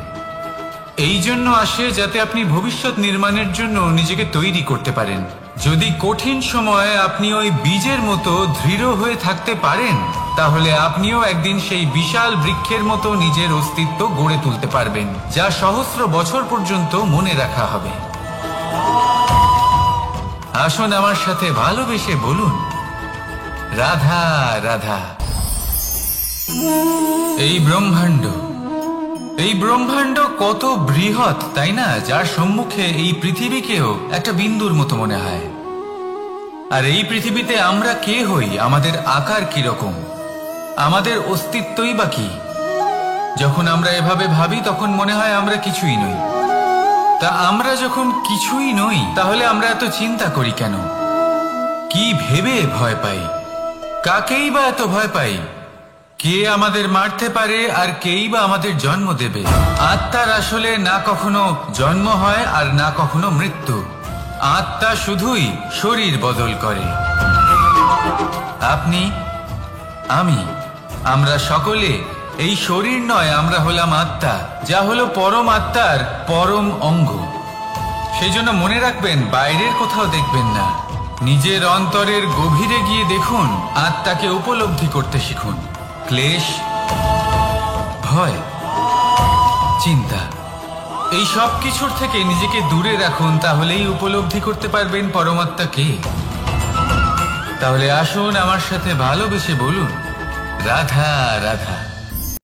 এই জন্য আসে যাতে আপনি ভবিষ্যৎ নির্মাণের জন্য নিজেকে তৈরি করতে পারেন। যদি কঠিন সময়ে আপনি ওই বীজের মতো দৃঢ় হয়ে থাকতে পারেন, তাহলে আপনিও একদিন সেই বিশাল বৃক্ষের মতো নিজের অস্তিত্ব গড়ে তুলতে পারবেন, যা সহস্র বছর পর্যন্ত মনে রাখা হবে। আসুন আমার সাথে ভালোবেসে বলুন রাধা রাধা। এই ব্রহ্মাণ্ড, এই ব্রহ্মাণ্ড কত বৃহৎ, তাই না? যার সম্মুখে এই পৃথিবীকেও একটা বিন্দুর মতো মনে হয়। আর এই পৃথিবীতে আমরা কে হই, আমাদের আকার কি রকম, আমাদের অস্তিত্বই বা কি? যখন আমরা এভাবে ভাবি তখন মনে হয় আমরা কিছুই নই। তা আমরা যখন কিছুই নই, তাহলে আমরা এত চিন্তা করি কেন? কি ভেবে ভয় পাই? কাকেই বা এত ভয় পাই? কে আমাদের মারতে পারে আর কেই বা আমাদের জন্ম দেবে? আত্মার আসলে না কখনো জন্ম হয় আর না কখনো মৃত্যু। আত্মা শুধুই শরীর বদল করে। আপনি, আমি, আমরা সকলে এই শরীর নয়, আমরা হলাম আত্মা, যা হলো পরম আত্মার পরম অঙ্গ। সেই জন্য মনে রাখবেন, বাইরের কোথাও দেখবেন না, নিজের অন্তরের গভীরে গিয়ে দেখুন, আত্মাকে উপলব্ধি করতে শিখুন। ক্লেশ, ভয়, চিন্তা, এই সব কিছুর থেকে নিজেকে দূরে রাখুন, তাহলেই উপলব্ধি করতে পারবেন পরমাত্মাকে। তাহলে আসুন আমার সাথে ভালোবেসে বলুন, রাধা রাধা।